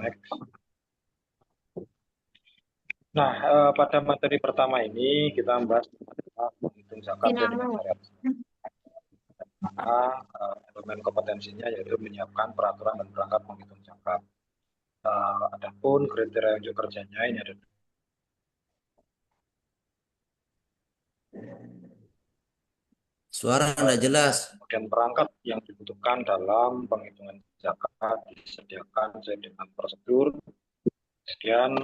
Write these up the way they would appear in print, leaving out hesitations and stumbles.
Next. Nah, pada materi pertama ini kita membahas tentang menghitung zakat sesuai dengan Dinamo. syariat. Maka elemen kompetensinya yaitu menyiapkan peraturan dan perangkat menghitung zakat. Adapun kriteria unjuk kerjanya ini ada Suara tidak jelas. kemudian perangkat yang dibutuhkan dalam penghitungan zakat disediakan sesuai dengan prosedur. Kemudian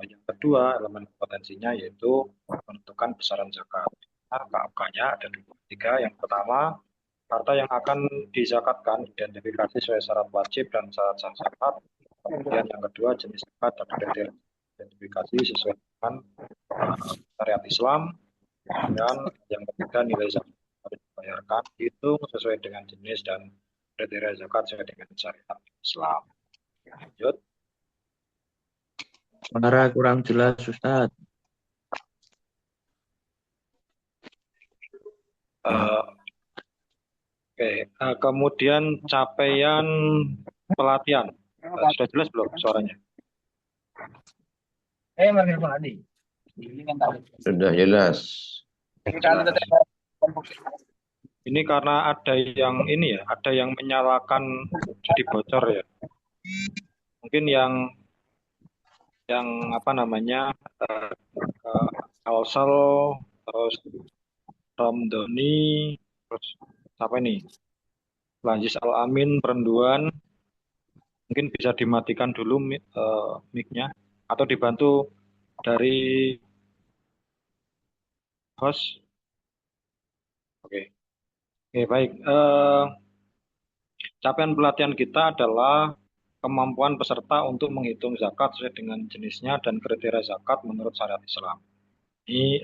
yang kedua elemen kompetensinya yaitu menentukan besaran zakat. Nah, KAK-nya ada tiga. Yang pertama, harta yang akan dizakatkan identifikasi sesuai syarat wajib dan syarat sah zakat. Kemudian yang kedua, jenis zakat dan kriteria identifikasi sesuai dengan syariat Islam. Dan yang ketiga, nilai zakat harus dibayarkan itu sesuai dengan jenis dan kriteria zakat sesuai dengan syariat Islam. Lanjut. Suara kurang jelas, Ustaz. Kemudian capaian pelatihan. Sudah jelas belum suaranya? Sudah jelas. Ini karena ada yang ini ya, ada yang menyalakan jadi bocor ya. Mungkin yang apa namanya Kalsel, terus Romdoni, terus apa ini? Lanjis Al-Amin, Perenduan, mungkin bisa dimatikan dulu mic-nya atau dibantu dari host. Oke, baik. Capaian pelatihan kita adalah kemampuan peserta untuk menghitung zakat sesuai dengan jenisnya dan kriteria zakat menurut syariat Islam. Ini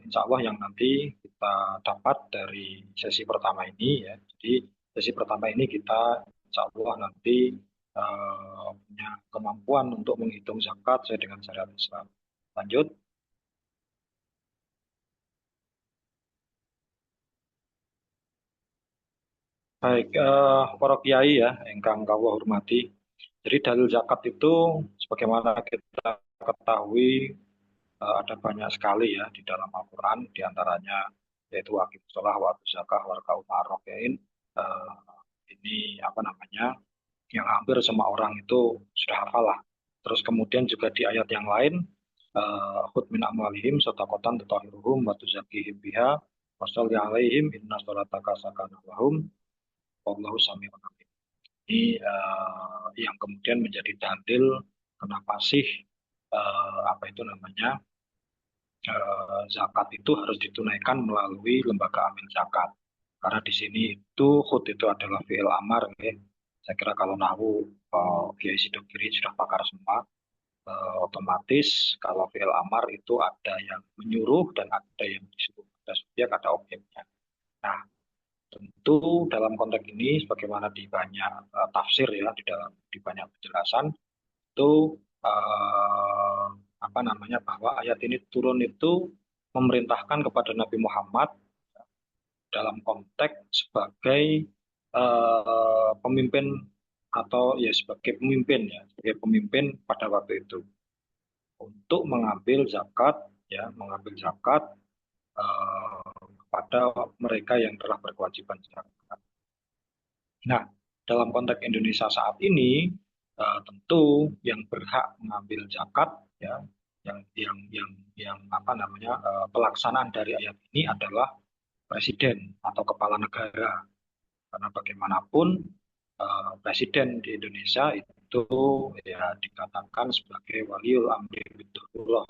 insya Allah yang nanti kita dapat dari sesi pertama ini ya. Jadi sesi pertama ini kita insya Allah nanti punya kemampuan untuk menghitung zakat sesuai dengan syariat Islam. Lanjut. Baik, para kiai ya, ingkang kawula hormati. Jadi dalil zakat itu sebagaimana kita ketahui ada banyak sekali ya di dalam Al-Quran, diantaranya yaitu aqim sholah wa atu zakah warka'u ma'rokain. Ini apa namanya, yang hampir semua orang itu sudah hafal lah. Terus kemudian juga di ayat yang lain, khudh min amwalihim shadaqatan tutahhiruhum wa tuzakkihim biha wa sholli alaihim inna sholataka sakanun lahum wallahu sami'un alim. Ini yang kemudian menjadi dalil kenapa sih apa itu namanya zakat itu harus ditunaikan melalui lembaga amil zakat. Karena di sini itu khut itu adalah fi'il amar. Ya. Saya kira kalau nahu Kiai Sidogiri sudah pakar semua. Otomatis kalau fi'il amar itu ada yang menyuruh dan ada yang disuruh. Ada subjek, ada objeknya. Nah, tentu dalam konteks ini sebagaimana di banyak tafsir ya di banyak penjelasan itu eh, apa namanya bahwa ayat ini turun itu memerintahkan kepada Nabi Muhammad dalam konteks sebagai pemimpin atau ya sebagai pemimpin pada waktu itu untuk mengambil zakat kepada mereka yang telah berkewajiban zakat. Nah, dalam konteks Indonesia saat ini tentu yang berhak mengambil zakat ya yang apa namanya pelaksanaan dari ayat ini adalah presiden atau kepala negara. Karena bagaimanapun presiden di Indonesia itu ya dikatakan sebagai waliul amri bidullah.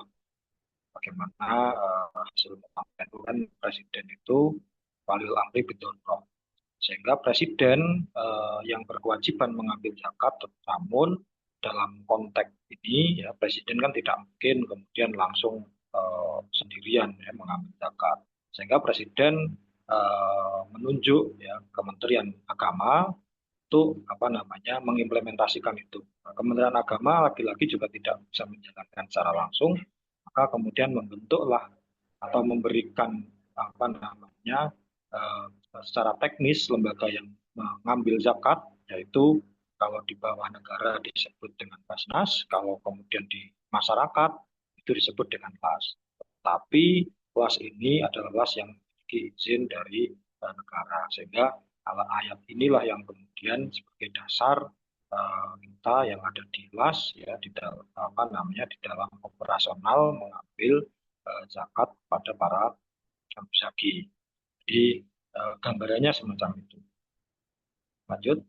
Bagaimana hasil itu kan presiden itu waliul amri bidullah. Sehingga presiden yang berkewajiban mengambil zakat, namun dalam konteks ini ya presiden kan tidak mungkin kemudian langsung sendirian ya mengambil zakat. Sehingga presiden menunjuk ya Kementerian Agama untuk apa namanya mengimplementasikan itu. Nah, Kementerian Agama lagi-lagi juga tidak bisa menjalankan secara langsung, maka kemudian membentuklah atau memberikan apa namanya secara teknis lembaga yang mengambil zakat yaitu Kalau di bawah negara disebut dengan Basnas, kalau kemudian di masyarakat itu disebut dengan LAS. Tapi LAS ini adalah LAS yang memiliki izin dari negara, sehingga ayat inilah yang kemudian sebagai dasar kita yang ada di LAS ya di dalam di dalam operasional mengambil zakat pada para musaki. Jadi gambarannya semacam itu. Lanjut.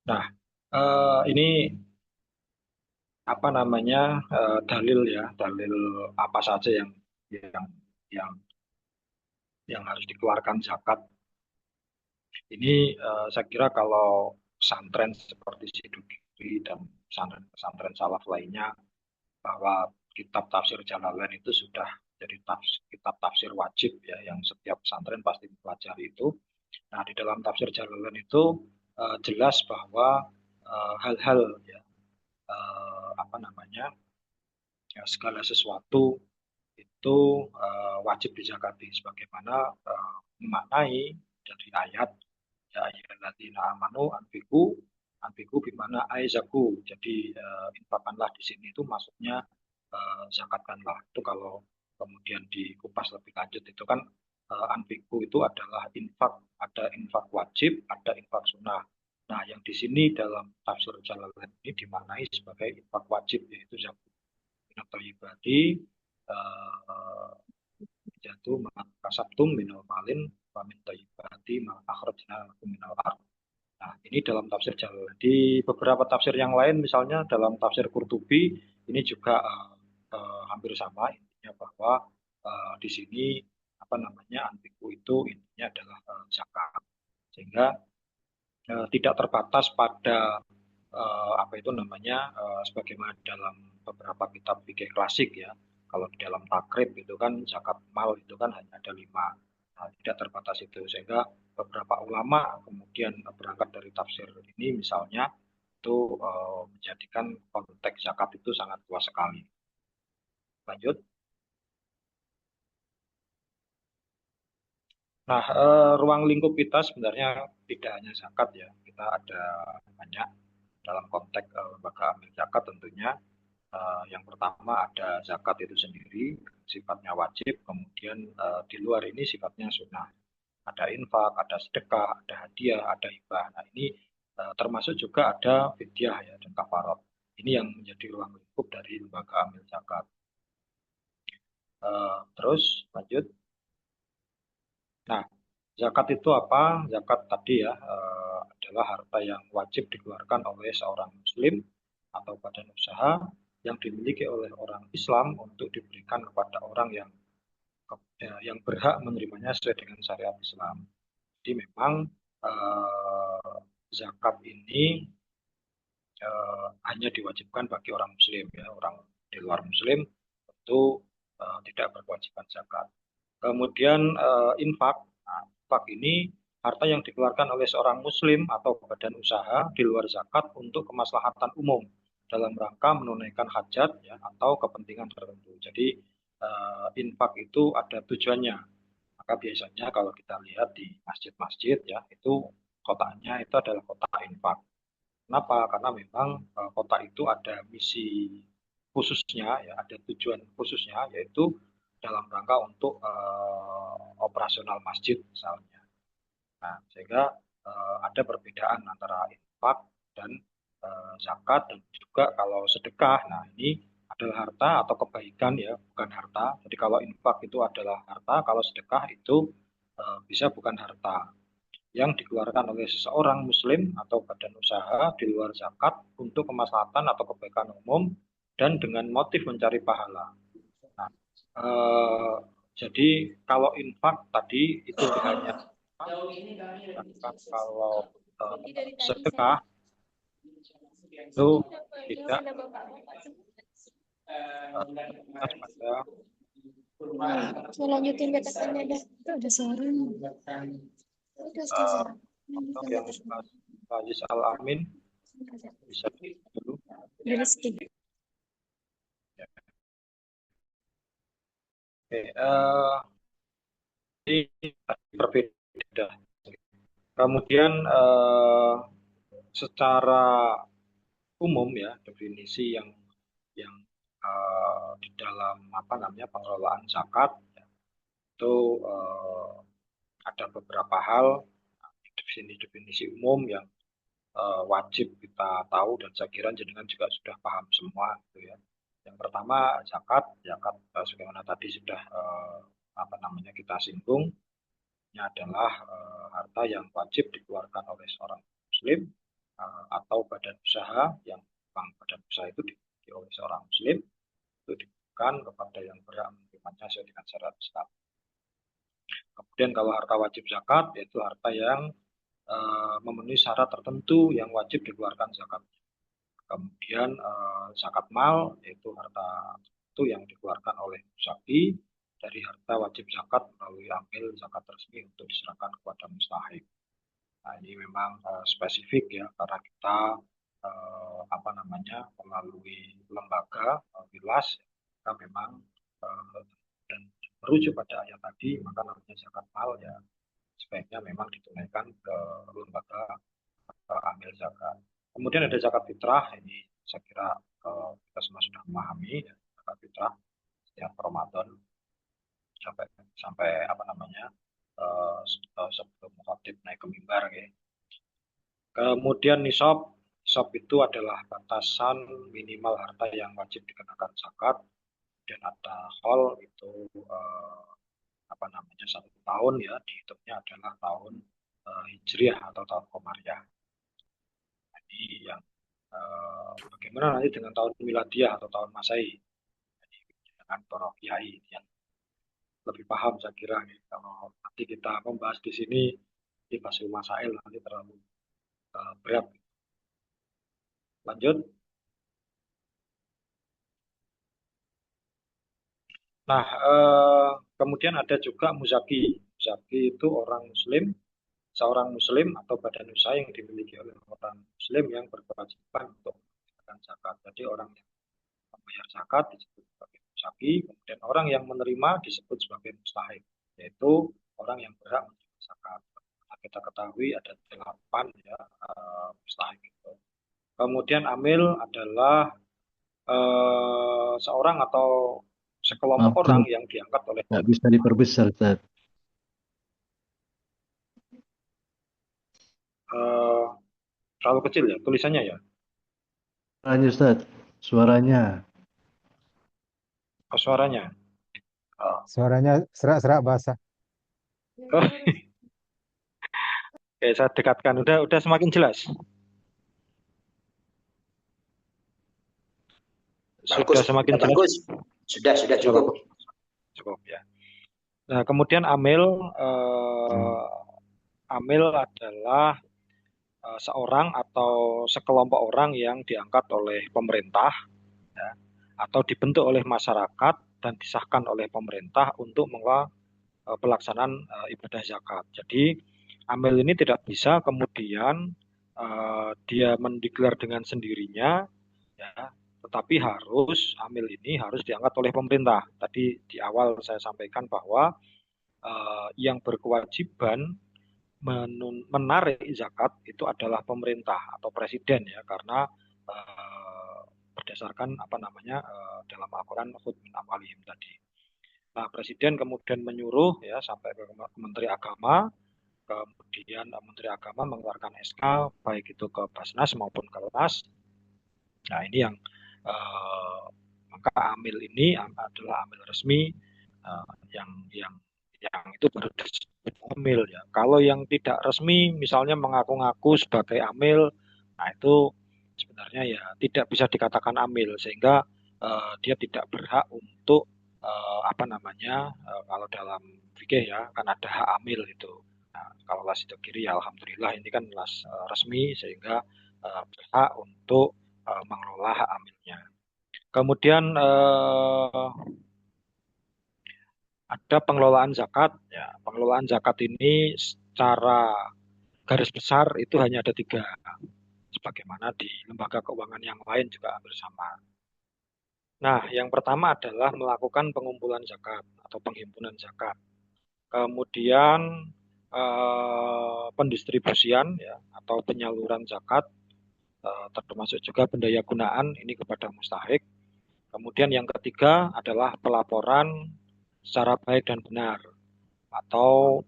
Nah, ini dalil ya, dalil apa saja yang yang yang harus dikeluarkan zakat. Ini saya kira kalau pesantren seperti Sidukiri dan pesantren-pesantren salaf lainnya, bahwa kitab tafsir Jalalain itu sudah jadi kitab tafsir wajib ya, yang setiap pesantren pasti mempelajari itu. Nah, di dalam tafsir Jalalain itu jelas bahwa hal-hal ya, ya, segala sesuatu itu wajib dizakati, sebagaimana memaknai dari ayat ya ayyuhalladzina amanu anfiqu bimana aizaku. Jadi infakkanlah di sini itu maksudnya zakatkanlah. Itu kalau kemudian dikupas lebih lanjut itu kan anfiqu itu adalah infak, ada infak wajib, ada infak sunnah. Nah, yang di sini dalam tafsir Jalalain ini dimaknai sebagai infak wajib, yaitu zakat. Ibadi jatuh kasabtum minal malin wa min thayyibati ma akhrajna lakum minal ardh. Nah, ini dalam tafsir Jalalain. Di beberapa tafsir yang lain, misalnya dalam tafsir Qurtubi, ini juga hampir sama intinya, bahwa di sini antiku itu intinya adalah zakat. Sehingga tidak terbatas pada sebagaimana dalam beberapa kitab fikih klasik ya. Kalau di dalam takrib itu kan zakat mal itu kan hanya ada 5. Nah, tidak terbatas itu, sehingga beberapa ulama kemudian berangkat dari tafsir ini misalnya itu menjadikan konteks zakat itu sangat luas sekali. Lanjut. Nah, ruang lingkup kita sebenarnya tidak hanya zakat ya, kita ada banyak dalam konteks lembaga amil zakat tentunya. Yang pertama ada zakat itu sendiri, sifatnya wajib, kemudian di luar ini sifatnya sunnah. Ada infak, ada sedekah, ada hadiah, ada hibah. Nah, ini termasuk juga ada fidyah ya dan kafarat. Ini yang menjadi ruang lingkup dari lembaga amil zakat. Terus lanjut. Nah, zakat itu apa? Zakat tadi ya adalah harta yang wajib dikeluarkan oleh seorang muslim atau badan usaha yang dimiliki oleh orang Islam untuk diberikan kepada orang yang berhak menerimanya sesuai dengan syariat Islam. Jadi memang eh, zakat ini hanya diwajibkan bagi orang muslim ya, orang di luar muslim tentu tidak berkewajiban zakat. Kemudian infak. Nah, infak ini harta yang dikeluarkan oleh seorang muslim atau badan usaha di luar zakat untuk kemaslahatan umum dalam rangka menunaikan hajat ya, atau kepentingan tertentu. Jadi infak itu ada tujuannya. Maka biasanya kalau kita lihat di masjid-masjid ya, itu kotaknya itu adalah kotak infak. Kenapa? Karena memang kotak itu ada misi khususnya ya, ada tujuan khususnya, yaitu dalam rangka untuk operasional masjid misalnya. Nah, sehingga ada perbedaan antara infak dan zakat, dan juga kalau sedekah. Nah, ini adalah harta atau kebaikan ya, bukan harta. Jadi kalau infak itu adalah harta, kalau sedekah itu bisa bukan harta, yang dikeluarkan oleh seseorang muslim atau badan usaha di luar zakat untuk kemaslahatan atau kebaikan umum dan dengan motif mencari pahala. Nah, eh, jadi kalau infak tadi itu hanya, sedangkan kalau sedekah itu tidak terbatas pada Saya lanjutin betakannya dah. Itu ada suara. Udah uh, Ustazah. untuk Lanjutin yang betakan. Aziz Al-Amin bisa dulu. Dari skip. Ya. Oke, ini berbeda. Kemudian secara umum ya definisi yang di dalam apa namanya pengelolaan zakat ya, itu ada beberapa hal definisi umum yang wajib kita tahu dan saya kira jenengan juga sudah paham semua gitu ya. Yang pertama zakat, sebagaimana tadi sudah apa namanya kita singgung, ini adalah harta yang wajib dikeluarkan oleh seorang muslim atau badan usaha yang memang badan usaha itu dimiliki oleh seorang muslim itu diberikan kepada yang berhak menerimanya sesuai dengan syarat Islam. Kemudian kalau harta wajib zakat yaitu harta yang memenuhi syarat tertentu yang wajib dikeluarkan zakat. Kemudian zakat mal yaitu harta itu yang dikeluarkan oleh musaki dari harta wajib zakat melalui amil zakat resmi untuk diserahkan kepada mustahik. Nah ini memang spesifik ya karena kita apa namanya melalui lembaga wilas kita memang dan merujuk pada ayat tadi maka namanya zakat mal ya sebaiknya memang ditunaikan ke lembaga amil zakat. Kemudian ada zakat fitrah, ini saya kira kita semua sudah memahami ya, zakat fitrah setiap Ramadan sampai sampai apa namanya sebelum khatib naik ke mimbar ya. Kemudian nisab itu adalah batasan minimal harta yang wajib dikenakan zakat dan ada hol itu apa namanya 1 tahun ya dihitungnya adalah tahun hijriah atau tahun komariah. Jadi yang bagaimana nanti dengan tahun miladiah atau tahun masehi? Jadi dengan para kiai yang lebih paham saya kira nih. Kalau nanti kita membahas di sini di Fasil Masail nanti terlalu berat. Lanjut. Nah, kemudian ada juga muzaki. Muzaki itu orang Muslim, seorang Muslim atau badan usaha yang dimiliki oleh orang Muslim yang berkewajiban untuk memberikan zakat. Jadi orang yang membayar zakat disebut sebagai muzaki, kemudian orang yang menerima disebut sebagai mustahik, yaitu orang yang berhak menerima zakat. Nah, kita ketahui ada 8 ya mustahik itu. Kemudian amil adalah seorang atau sekelompok Maaf, orang yang diangkat oleh nggak bisa diperbesar, Ustaz. terlalu kecil ya tulisannya ya. Suaranya, Ustaz. Suaranya. Suaranya. Suaranya serak-serak basah. Oke, saya dekatkan. Udah semakin jelas. Sudah semakin jelas. Bagus. Sudah cukup. Cukup ya. Nah, kemudian amil adalah seorang atau sekelompok orang yang diangkat oleh pemerintah ya, atau dibentuk oleh masyarakat dan disahkan oleh pemerintah untuk mengelola pelaksanaan ibadah zakat. Jadi amil ini tidak bisa kemudian dia mendeklar dengan sendirinya ya, tetapi amil ini harus diangkat oleh pemerintah. Tadi di awal saya sampaikan bahwa yang berkewajiban menarik zakat itu adalah pemerintah atau presiden ya karena berdasarkan apa namanya dalam Al-Qur'an khudz min amwalihim tadi. Nah, presiden kemudian menyuruh ya sampai ke Menteri Agama, kemudian Menteri Agama mengeluarkan SK baik itu ke Basnas maupun ke Lenas. Nah, ini yang maka amil ini adalah amil resmi yang itu baru disebut amil ya. Kalau yang tidak resmi misalnya mengaku-ngaku sebagai amil, nah itu sebenarnya ya tidak bisa dikatakan amil sehingga dia tidak berhak untuk apa namanya kalau dalam fikih ya kan ada hak amil itu. Nah, kalau las itu kiri ya alhamdulillah ini kan las resmi sehingga berhak untuk mengelola hak amilnya. Kemudian ada pengelolaan zakat. Ya, pengelolaan zakat ini secara garis besar itu hanya ada 3. Sebagaimana di lembaga keuangan yang lain juga hampir sama. Nah, yang pertama adalah melakukan pengumpulan zakat atau penghimpunan zakat. Kemudian pendistribusian ya atau penyaluran zakat, termasuk juga pendayagunaan ini kepada mustahik. Kemudian yang ketiga adalah pelaporan secara baik dan benar atau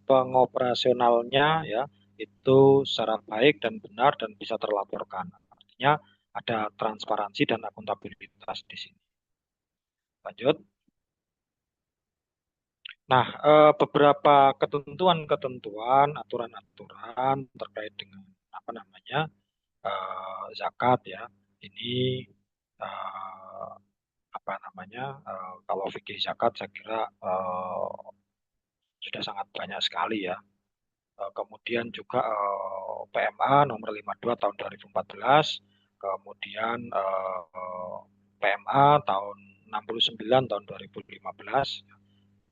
pengoperasionalnya ya itu secara baik dan benar dan bisa terlaporkan. Artinya ada transparansi dan akuntabilitas di sini. Lanjut. Nah, beberapa ketentuan-ketentuan, aturan-aturan terkait dengan apa namanya zakat ya, ini eh, apa namanya kalau fikih zakat saya kira sudah sangat banyak sekali ya. Kemudian juga PMA nomor 52 tahun 2014, kemudian PMA tahun 69 tahun 2015.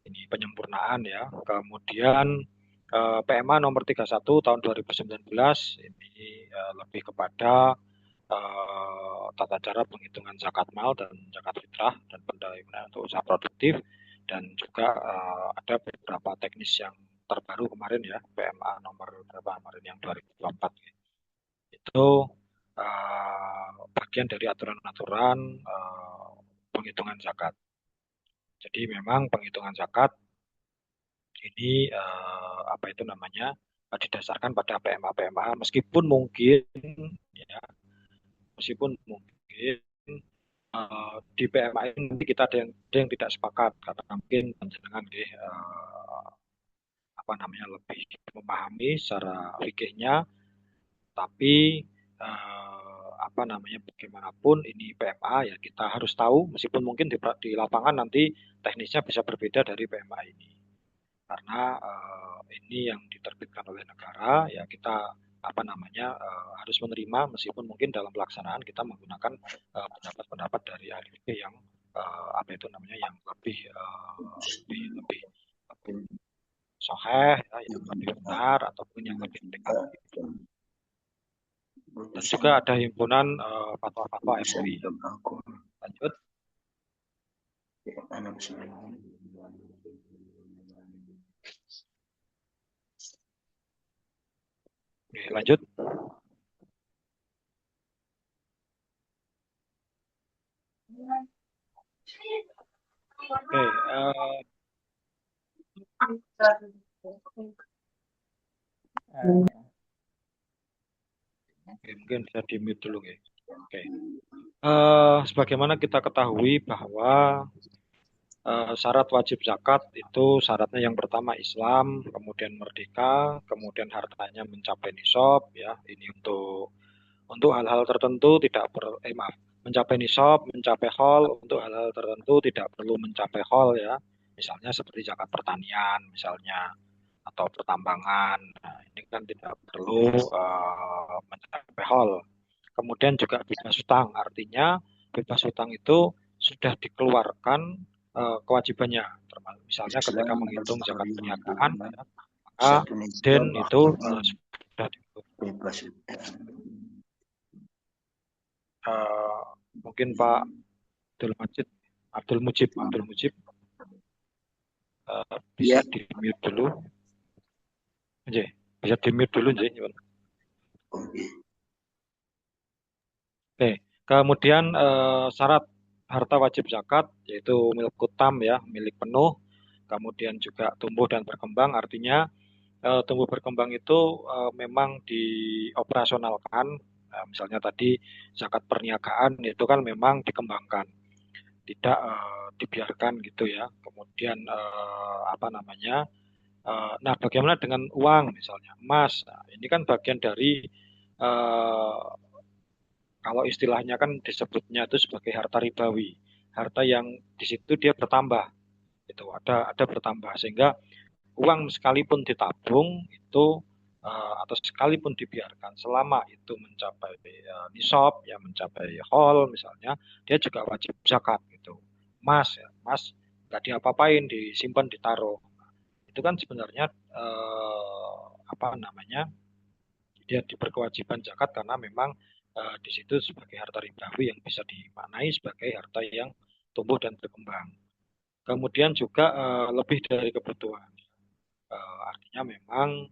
Ini penyempurnaan ya. Kemudian PMA nomor 31 tahun 2019 ini lebih kepada tata cara penghitungan zakat mal dan zakat fitrah dan pendayagunaan untuk usaha produktif, dan juga ada beberapa teknis yang terbaru kemarin ya, PMA nomor berapa kemarin yang 2024 itu bagian dari aturan-aturan penghitungan zakat. Jadi memang penghitungan zakat ini apa itu namanya didasarkan pada PMA meskipun mungkin ya di PMA ini kita ada yang tidak sepakat karena mungkin panjenengan apa namanya lebih memahami secara fikihnya, tapi apa namanya bagaimanapun ini PMA ya kita harus tahu meskipun mungkin di lapangan nanti teknisnya bisa berbeda dari PMA ini. Karena ini yang diterbitkan oleh negara ya kita apa namanya harus menerima meskipun mungkin dalam pelaksanaan kita menggunakan pendapat-pendapat dari ahli fikih yang apa itu namanya yang lebih sahih ya, yang lebih benar ataupun yang lebih dekat. Dan juga ada himpunan fatwa-fatwa MUI. Lanjut. Oke, lanjut. Oke, mungkin bisa di-mute dulu ya. Oke. Sebagaimana kita ketahui bahwa syarat wajib zakat itu syaratnya yang pertama Islam, kemudian merdeka, kemudian hartanya mencapai nisab ya. Ini untuk hal-hal tertentu tidak mencapai nisab, mencapai haul, untuk hal-hal tertentu tidak perlu mencapai haul ya. Misalnya seperti zakat pertanian misalnya atau pertambangan. Nah, ini kan tidak perlu mencapai haul. Kemudian juga bebas hutang, artinya bebas hutang itu sudah dikeluarkan kewajibannya. Misalnya ketika menghitung zakat perniagaan, ya, maka den itu sudah mungkin Pak Abdul Mujib bisa di-mute dulu. Bisa di-mute dulu, Oke, kemudian syarat harta wajib zakat yaitu milik kutam ya, milik penuh. Kemudian juga tumbuh dan berkembang, artinya tumbuh berkembang itu memang dioperasionalkan. Misalnya tadi zakat perniagaan itu kan memang dikembangkan, tidak dibiarkan gitu ya. Kemudian apa namanya? Nah, bagaimana dengan uang misalnya emas? Nah, ini kan bagian dari kalau istilahnya kan disebutnya itu sebagai harta ribawi, harta yang di situ dia bertambah, itu ada bertambah sehingga uang sekalipun ditabung itu atau sekalipun dibiarkan selama itu mencapai nisab ya mencapai haul misalnya dia juga wajib zakat gitu. Emas ya, emas nggak diapa-apain disimpan ditaruh. Itu kan sebenarnya apa namanya dia diberkewajiban zakat karena memang di situ sebagai harta ribawi yang bisa dimaknai sebagai harta yang tumbuh dan berkembang. Kemudian juga lebih dari kebutuhan. artinya memang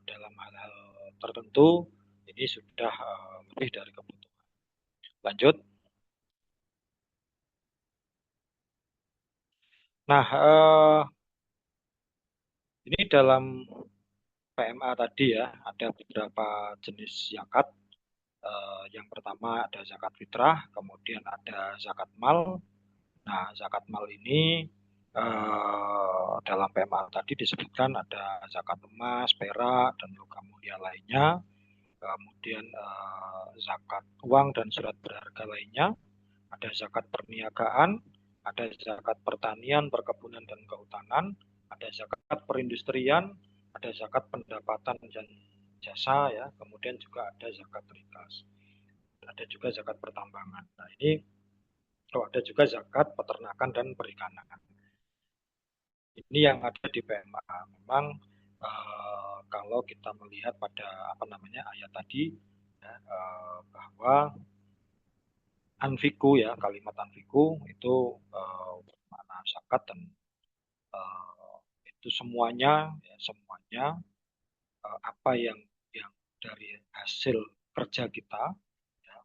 dalam hal-hal tertentu ini sudah lebih dari kebutuhan. Lanjut. Nah, ini dalam PMA tadi ya, ada beberapa jenis zakat. Yang pertama ada zakat fitrah, kemudian ada zakat mal. Nah, zakat mal ini dalam PMA tadi disebutkan ada zakat emas, perak, dan logam mulia lainnya. Kemudian zakat uang dan surat berharga lainnya. Ada zakat perniagaan, ada zakat pertanian, perkebunan, dan kehutanan, ada zakat perindustrian, ada zakat pendapatan dan jasa, ya, kemudian juga ada zakat rikas, ada juga zakat pertambangan. Nah, ini ada juga zakat peternakan dan perikanan. Ini yang ada di PMA. Memang kalau kita melihat pada ayat tadi, ya, bahwa anfiku, ya, kalimat anfiku itu makna zakat, dan itu semuanya, ya, apa yang dari hasil kerja kita, ya,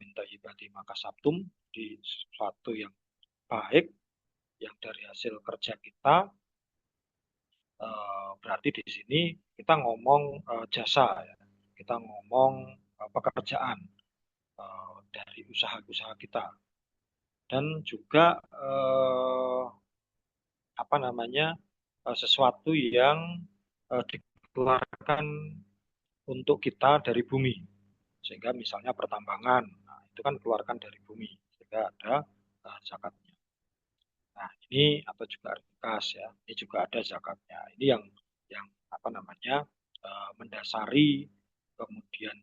minta ibadi maka sabtum, di sesuatu yang baik yang dari hasil kerja kita, berarti di sini kita ngomong jasa, ya. Kita ngomong pekerjaan dari usaha-usaha kita, dan juga sesuatu yang dikeluarkan untuk kita dari bumi, sehingga misalnya pertambangan, nah, itu kan keluarkan dari bumi, sehingga ada zakatnya. Nah, ini atau juga rikas, ya, ini juga ada zakatnya. Ini yang mendasari kemudian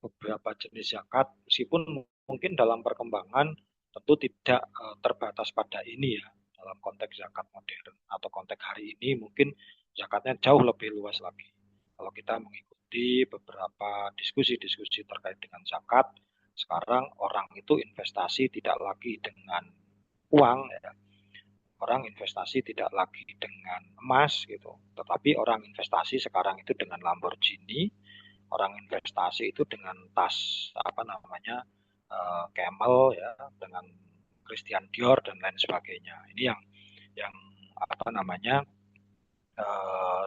beberapa jenis zakat, meskipun mungkin dalam perkembangan tentu tidak terbatas pada ini, ya. Dalam konteks zakat modern atau konteks hari ini mungkin zakatnya jauh lebih luas lagi. Kalau kita mengikuti beberapa diskusi-diskusi terkait dengan zakat, sekarang orang itu investasi tidak lagi dengan uang, ya. Orang investasi tidak lagi dengan emas gitu, tetapi orang investasi sekarang itu dengan Lamborghini, orang investasi itu dengan tas Camel, ya, dengan Christian Dior dan lain sebagainya. Ini yang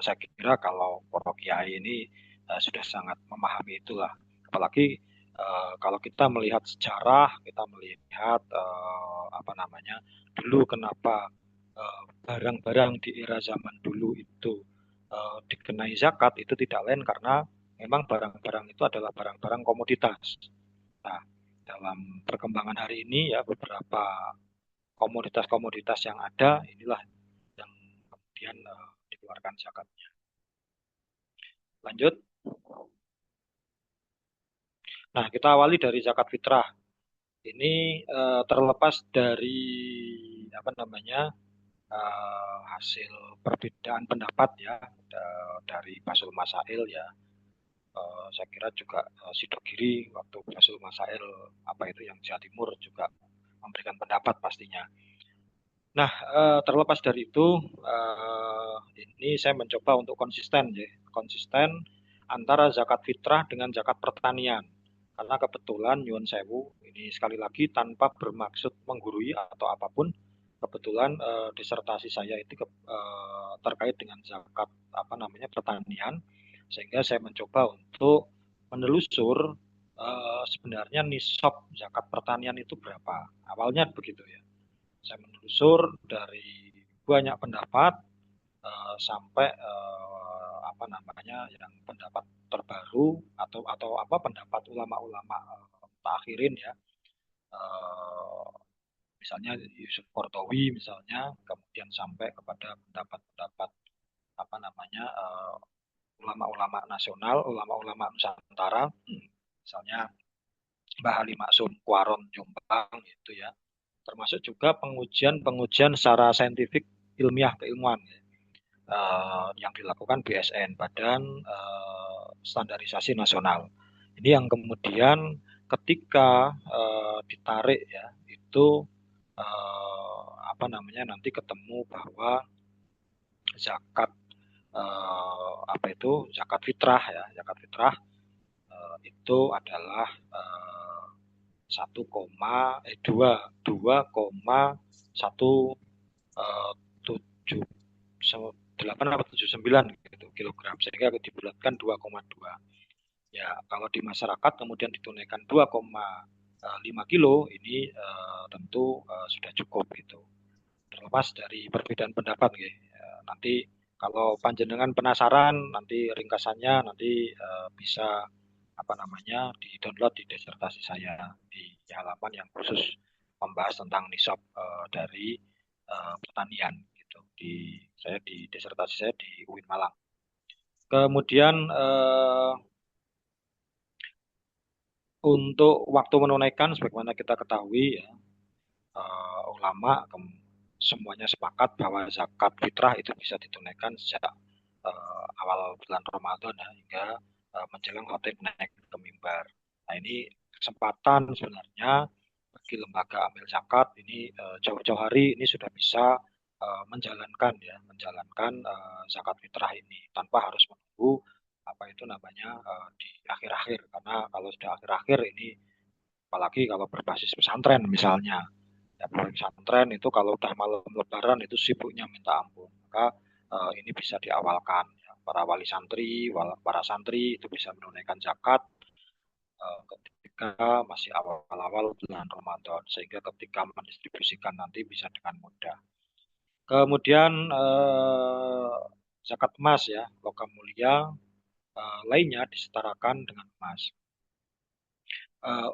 saya kira kalau para kiai ini sudah sangat memahami itulah. Apalagi kalau kita melihat sejarah, kita melihat dulu kenapa barang-barang di era zaman dulu itu dikenai zakat, itu tidak lain karena memang barang-barang itu adalah barang-barang komoditas. Nah, dalam perkembangan hari ini, ya, beberapa komoditas-komoditas yang ada inilah yang kemudian dikeluarkan zakatnya. Lanjut. Nah, kita awali dari zakat fitrah. Ini terlepas dari hasil perbedaan pendapat, ya, dari Basul Masail, ya. Saya kira juga Sidogiri waktu Basul Masail yang Jawa Timur juga memberikan pendapat pastinya. Nah, terlepas dari itu, ini saya mencoba untuk konsisten antara zakat fitrah dengan zakat pertanian. Karena kebetulan nyuwun sewu, ini sekali lagi tanpa bermaksud menggurui atau apapun, kebetulan disertasi saya itu terkait dengan zakat pertanian, sehingga saya mencoba untuk menelusur sebenarnya nisab zakat pertanian itu berapa. Awalnya begitu, ya. Saya menelusur dari banyak pendapat sampai yang pendapat terbaru atau pendapat ulama-ulama akhirin, ya. Misalnya Yusuf Qaradawi misalnya, kemudian sampai kepada pendapat-pendapat ulama-ulama nasional, ulama-ulama Nusantara, misalnya Mbah Ali Maksum Kuaron Jombang, gitu, ya. Termasuk juga pengujian secara saintifik ilmiah keilmuan, ya, yang dilakukan BSN, Badan Standarisasi Nasional. Ini yang kemudian ketika ditarik, ya, itu nanti ketemu bahwa zakat apa itu zakat fitrah ya. Zakat fitrah itu adalah 2,8 gitu, kilogram, sehingga dibulatkan 2,2. Ya, kalau di masyarakat kemudian ditunaikan 2,5 kilo, ini tentu sudah cukup gitu. Terlepas dari perbedaan pendapat, nanti kalau panjenengan penasaran, nanti ringkasannya nanti bisa di-download di disertasi saya di halaman yang khusus membahas tentang nisab dari pertanian gitu. Di disertasi saya di UIN Malang. Kemudian untuk waktu menunaikan, sebagaimana kita ketahui ya, ulama semuanya sepakat bahwa zakat fitrah itu bisa ditunaikan sejak awal bulan Ramadan ya, hingga menjelang khotib naik ke mimbar. Nah, ini kesempatan sebenarnya bagi lembaga amil zakat ini jauh-jauh hari ini sudah bisa menjalankan zakat fitrah ini tanpa harus menunggu di akhir-akhir, karena kalau sudah akhir-akhir ini, apalagi kalau berbasis pesantren misalnya, ya pesantren itu kalau udah malam lebaran itu sibuknya minta ampun, maka ini bisa diawalkan ya. Para wali santri, para santri itu bisa menunaikan zakat ketika masih awal-awal bulan Ramadan, sehingga ketika mendistribusikan nanti bisa dengan mudah. Kemudian zakat emas ya, logam mulia lainnya disetarakan dengan emas.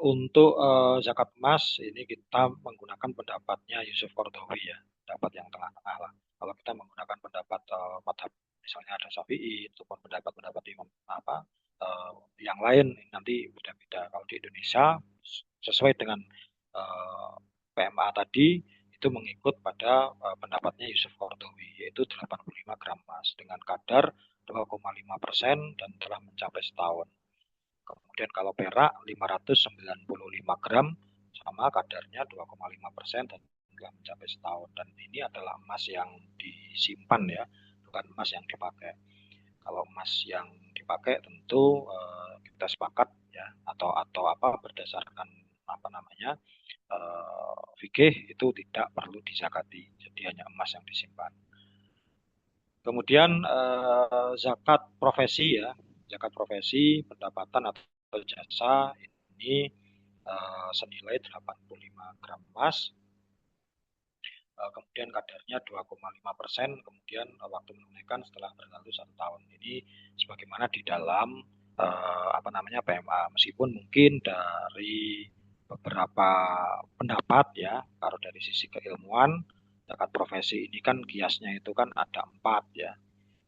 Untuk zakat emas ini kita menggunakan pendapatnya Yusuf Qaradawi ya, pendapat yang tengah-tengah lah. Kalau kita menggunakan pendapat madhab misalnya ada Syafi'i ataupun pendapat-pendapat yang lain nanti beda-beda. Kalau di Indonesia sesuai dengan PMA tadi itu mengikut pada pendapatnya Yusuf Qaradawi, yaitu 85 gram emas dengan kadar 2,5% dan telah mencapai setahun. Kemudian kalau perak 595 gram sama kadarnya 2,5% dan telah mencapai setahun. Dan ini adalah emas yang disimpan ya, bukan emas yang dipakai. Kalau emas yang dipakai tentu kita sepakat ya, atau berdasarkan fikih itu tidak perlu dizakati. Jadi hanya emas yang disimpan. Kemudian zakat profesi ya, zakat profesi pendapatan atau jasa ini senilai 85 gram emas, kemudian kadarnya 2,5%, kemudian waktu menunaikan setelah berlalu 1 tahun. Ini sebagaimana di dalam PMA, meskipun mungkin dari beberapa pendapat ya, kalau dari sisi keilmuan zakat profesi ini kan kiasnya itu kan ada 4 ya.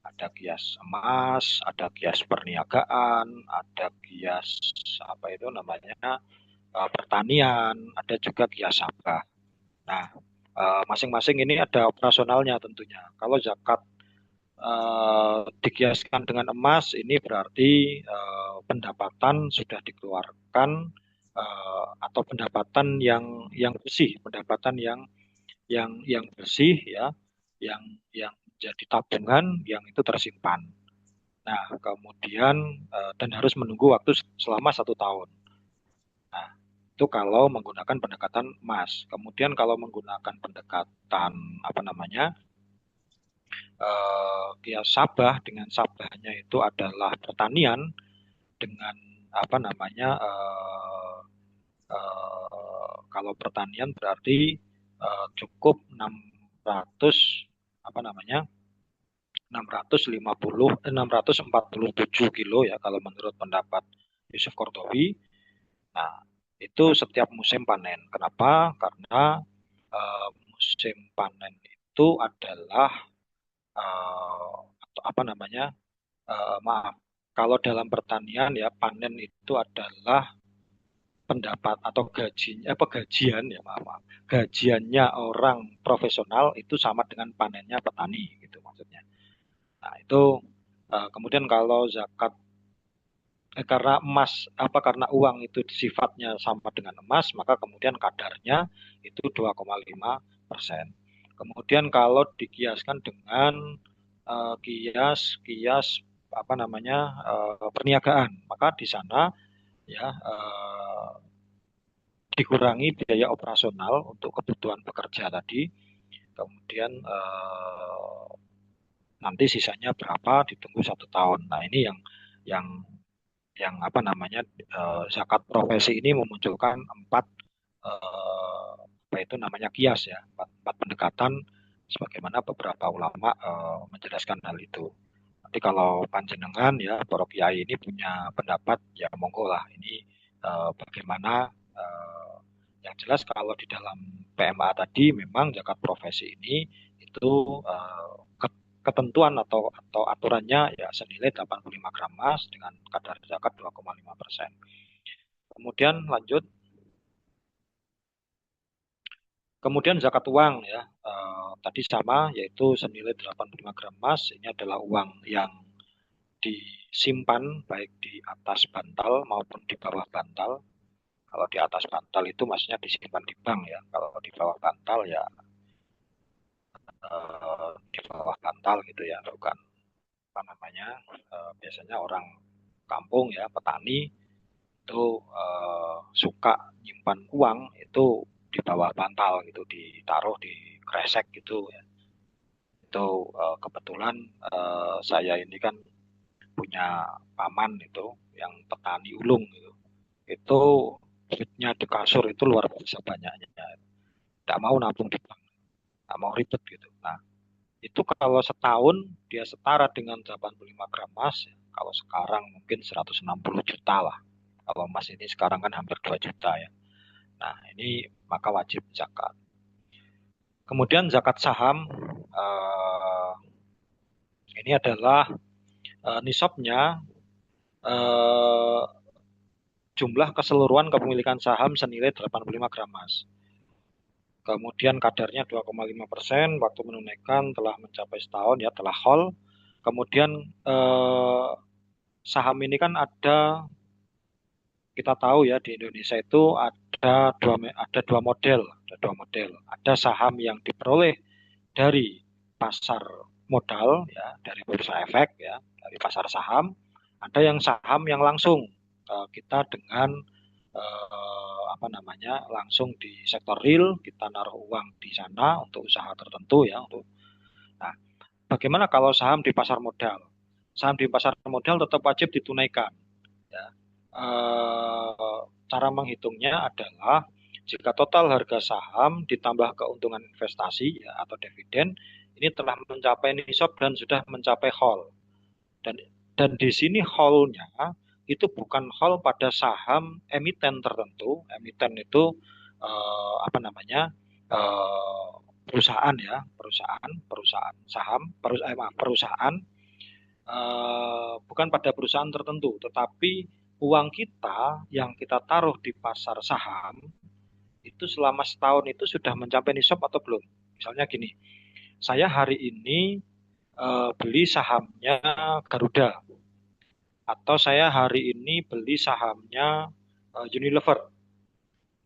Ada kias emas, ada kias perniagaan, ada kias pertanian, ada juga kias sabah. Nah, masing-masing ini ada operasionalnya tentunya. Kalau zakat dikiaskan dengan emas, ini berarti pendapatan sudah dikeluarkan atau pendapatan yang bersih, pendapatan yang bersih ya, yang jadi tabungan yang itu tersimpan. Nah, kemudian dan harus menunggu waktu selama 1 tahun. Nah, itu kalau menggunakan pendekatan emas. Kemudian kalau menggunakan pendekatan kias sabah, dengan sabahnya itu adalah pertanian dengan kalau pertanian berarti cukup 647 kilo ya kalau menurut pendapat Yusuf Qaradawi. Nah, itu setiap musim panen. Kenapa? Karena musim panen itu adalah kalau dalam pertanian ya, panen itu adalah pendapat atau gajiannya orang profesional itu sama dengan panennya petani gitu maksudnya. Nah, itu kemudian kalau zakat karena uang itu sifatnya sama dengan emas, maka kemudian kadarnya itu 2,5%. Kemudian kalau dikiaskan dengan kias apa namanya perniagaan, maka di sana ya dikurangi biaya operasional untuk kebutuhan pekerja tadi, kemudian nanti sisanya berapa ditunggu 1 tahun. Nah ini yang apa namanya zakat profesi ini memunculkan empat apa itu namanya kias ya, empat pendekatan sebagaimana beberapa ulama menjelaskan hal itu. Nanti kalau panjenengan ya para kiai ini punya pendapat ya monggo lah, ini bagaimana yang jelas kalau di dalam PMA tadi memang zakat profesi ini itu ketentuan atau aturannya ya senilai 85 gram emas dengan kadar zakat 2,5%. Kemudian lanjut. Kemudian zakat uang ya, tadi sama yaitu senilai 85 gram emas. Ini adalah uang yang disimpan baik di atas bantal maupun di bawah bantal. Kalau di atas bantal itu maksudnya disimpan di bank ya. Kalau di bawah bantal ya di bawah bantal gitu ya, bukan apa namanya biasanya orang kampung ya petani itu suka nyimpan uang itu di bawah bantal gitu, ditaruh di kresek gitu ya. Itu kebetulan saya ini kan punya paman itu yang petani ulung gitu. Itu duitnya di kasur itu luar biasa banyaknya. Tidak mau nabung di bank, tidak mau ribet gitu. Nah, itu kalau setahun dia setara dengan 85 gram emas, ya. Kalau sekarang mungkin 160 juta lah. Kalau emas ini sekarang kan hampir 2 juta ya. Nah, ini maka wajib zakat. Kemudian zakat saham, ini adalah nisabnya jumlah keseluruhan kepemilikan saham senilai 85 gram emas. Kemudian kadarnya 2,5%, waktu menunaikan telah mencapai setahun ya, telah haul. Kemudian saham ini kan ada, kita tahu ya di Indonesia itu ada dua model, Ada saham yang diperoleh dari pasar modal ya, dari bursa efek ya, dari pasar saham. Ada yang saham yang langsung kita dengan apa namanya langsung di sektor real, kita naruh uang di sana untuk usaha tertentu ya. Nah, bagaimana kalau saham di pasar modal? Saham di pasar modal tetap wajib ditunaikan. Ya. Cara menghitungnya adalah jika total harga saham ditambah keuntungan investasi ya, atau dividen ini telah mencapai nisab dan sudah mencapai haul. Dan di sini haulnya itu bukan haul pada saham emiten tertentu. Emiten itu apa namanya perusahaan ya, perusahaan saham, perusahaan bukan pada perusahaan tertentu, tetapi uang kita yang kita taruh di pasar saham itu selama setahun itu sudah mencapai nisab atau belum. Misalnya gini, saya hari ini beli sahamnya Garuda, atau saya hari ini beli sahamnya Unilever.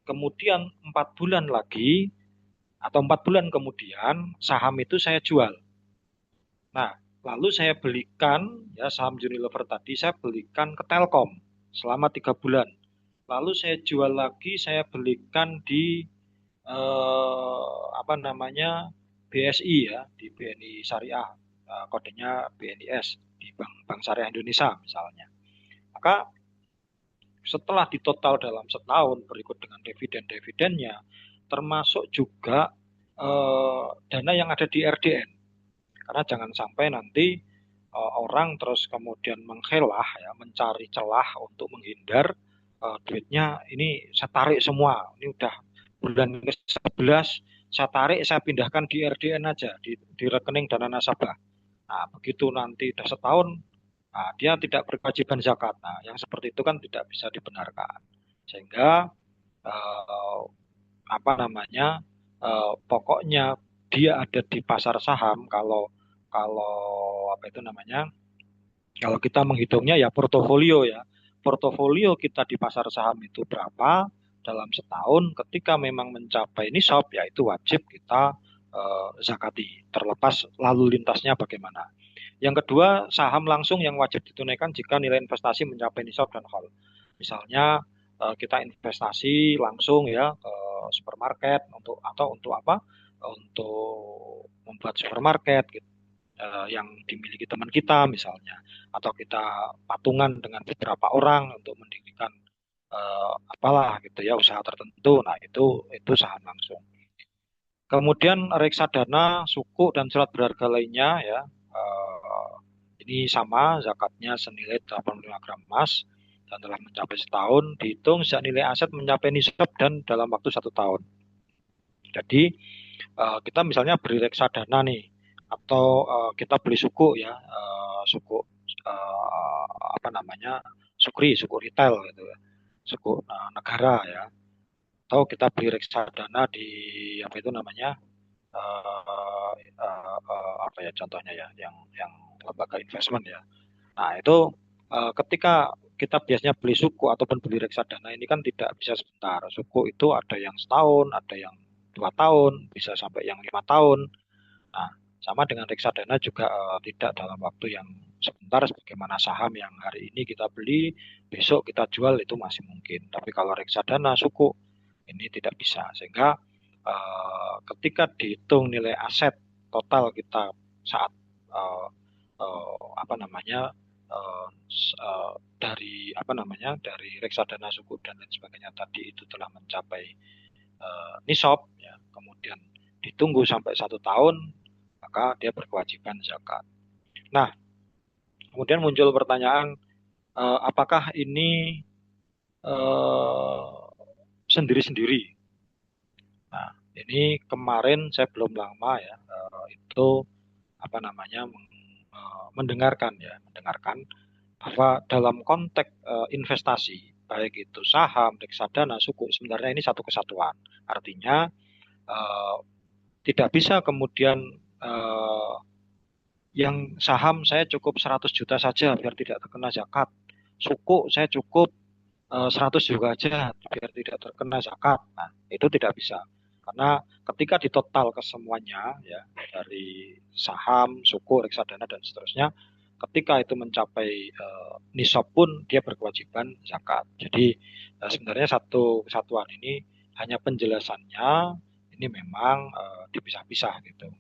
Kemudian 4 bulan lagi atau 4 bulan kemudian saham itu saya jual. Nah, lalu saya belikan ya saham Unilever tadi saya belikan ke Telkom selama 3 bulan. Lalu saya jual lagi, saya belikan di apa namanya BSI ya, di BNI Syariah, kodenya BNIS di Bank Syariah Indonesia misalnya. Maka setelah ditotal dalam setahun berikut dengan dividen-dividennya, termasuk juga dana yang ada di RDN. Karena jangan sampai nanti orang terus kemudian menghelah ya, mencari celah untuk menghindar duitnya ini saya tarik semua. Ini udah bulan ke-11 saya tarik, saya pindahkan di RDN aja, di rekening dana nasabah. Nah, begitu nanti udah setahun, nah, dia tidak berkewajiban zakat. Nah, yang seperti itu kan tidak bisa dibenarkan. Sehingga apa namanya pokoknya dia ada di pasar saham kalau kalau apa itu namanya kalau kita menghitungnya ya portofolio ya. Portofolio kita di pasar saham itu berapa dalam setahun, ketika memang mencapai nisab ya itu wajib kita zakati, terlepas lalu lintasnya bagaimana. Yang kedua, saham langsung yang wajib ditunaikan jika nilai investasi mencapai nisab dan hal. Misalnya kita investasi langsung ya ke supermarket untuk apa? Untuk membuat supermarket gitu, yang dimiliki teman kita misalnya, atau kita patungan dengan beberapa orang untuk mendirikan apalah gitu ya usaha tertentu. Nah, itu saham langsung. Kemudian reksadana, suku dan surat berharga lainnya ya. Ini sama zakatnya senilai 85 gram emas dan telah mencapai setahun dihitung sejak nilai aset mencapai nisab dan dalam waktu 1 tahun. Jadi kita misalnya beli reksadana nih atau kita beli suku ya, suku apa namanya, suku retail gitu ya, suku negara ya, atau kita beli reksadana di apa itu namanya, apa ya contohnya ya, yang lembaga investment ya. Nah itu ketika kita biasanya beli suku ataupun beli reksadana ini kan tidak bisa sebentar. Suku itu ada yang setahun, ada yang 2 tahun, bisa sampai yang 5 tahun. Nah, sama dengan reksadana juga tidak dalam waktu yang sebentar sebagaimana saham yang hari ini kita beli, besok kita jual itu masih mungkin. Tapi kalau reksadana suku ini tidak bisa. Sehingga ketika dihitung nilai aset total kita saat apa namanya dari apa namanya dari reksadana suku dan lain sebagainya tadi itu telah mencapai nisab ya, kemudian ditunggu sampai 1 tahun, maka dia berkewajiban zakat. Nah, kemudian muncul pertanyaan, apakah ini sendiri-sendiri? Nah, ini kemarin saya belum lama ya, itu apa namanya mendengarkan bahwa dalam konteks investasi baik itu saham, reksadana, suku sebenarnya ini satu kesatuan. Artinya tidak bisa kemudian yang saham saya cukup 100 juta saja biar tidak terkena zakat. Suku saya cukup 100 juga aja biar tidak terkena zakat. Nah, itu tidak bisa. Karena ketika ditotal ke semuanya ya dari saham, suku, reksadana dan seterusnya, ketika itu mencapai nisab pun dia berkewajiban zakat. Jadi sebenarnya satu kesatuan ini hanya penjelasannya ini memang dipisah-pisah gitu.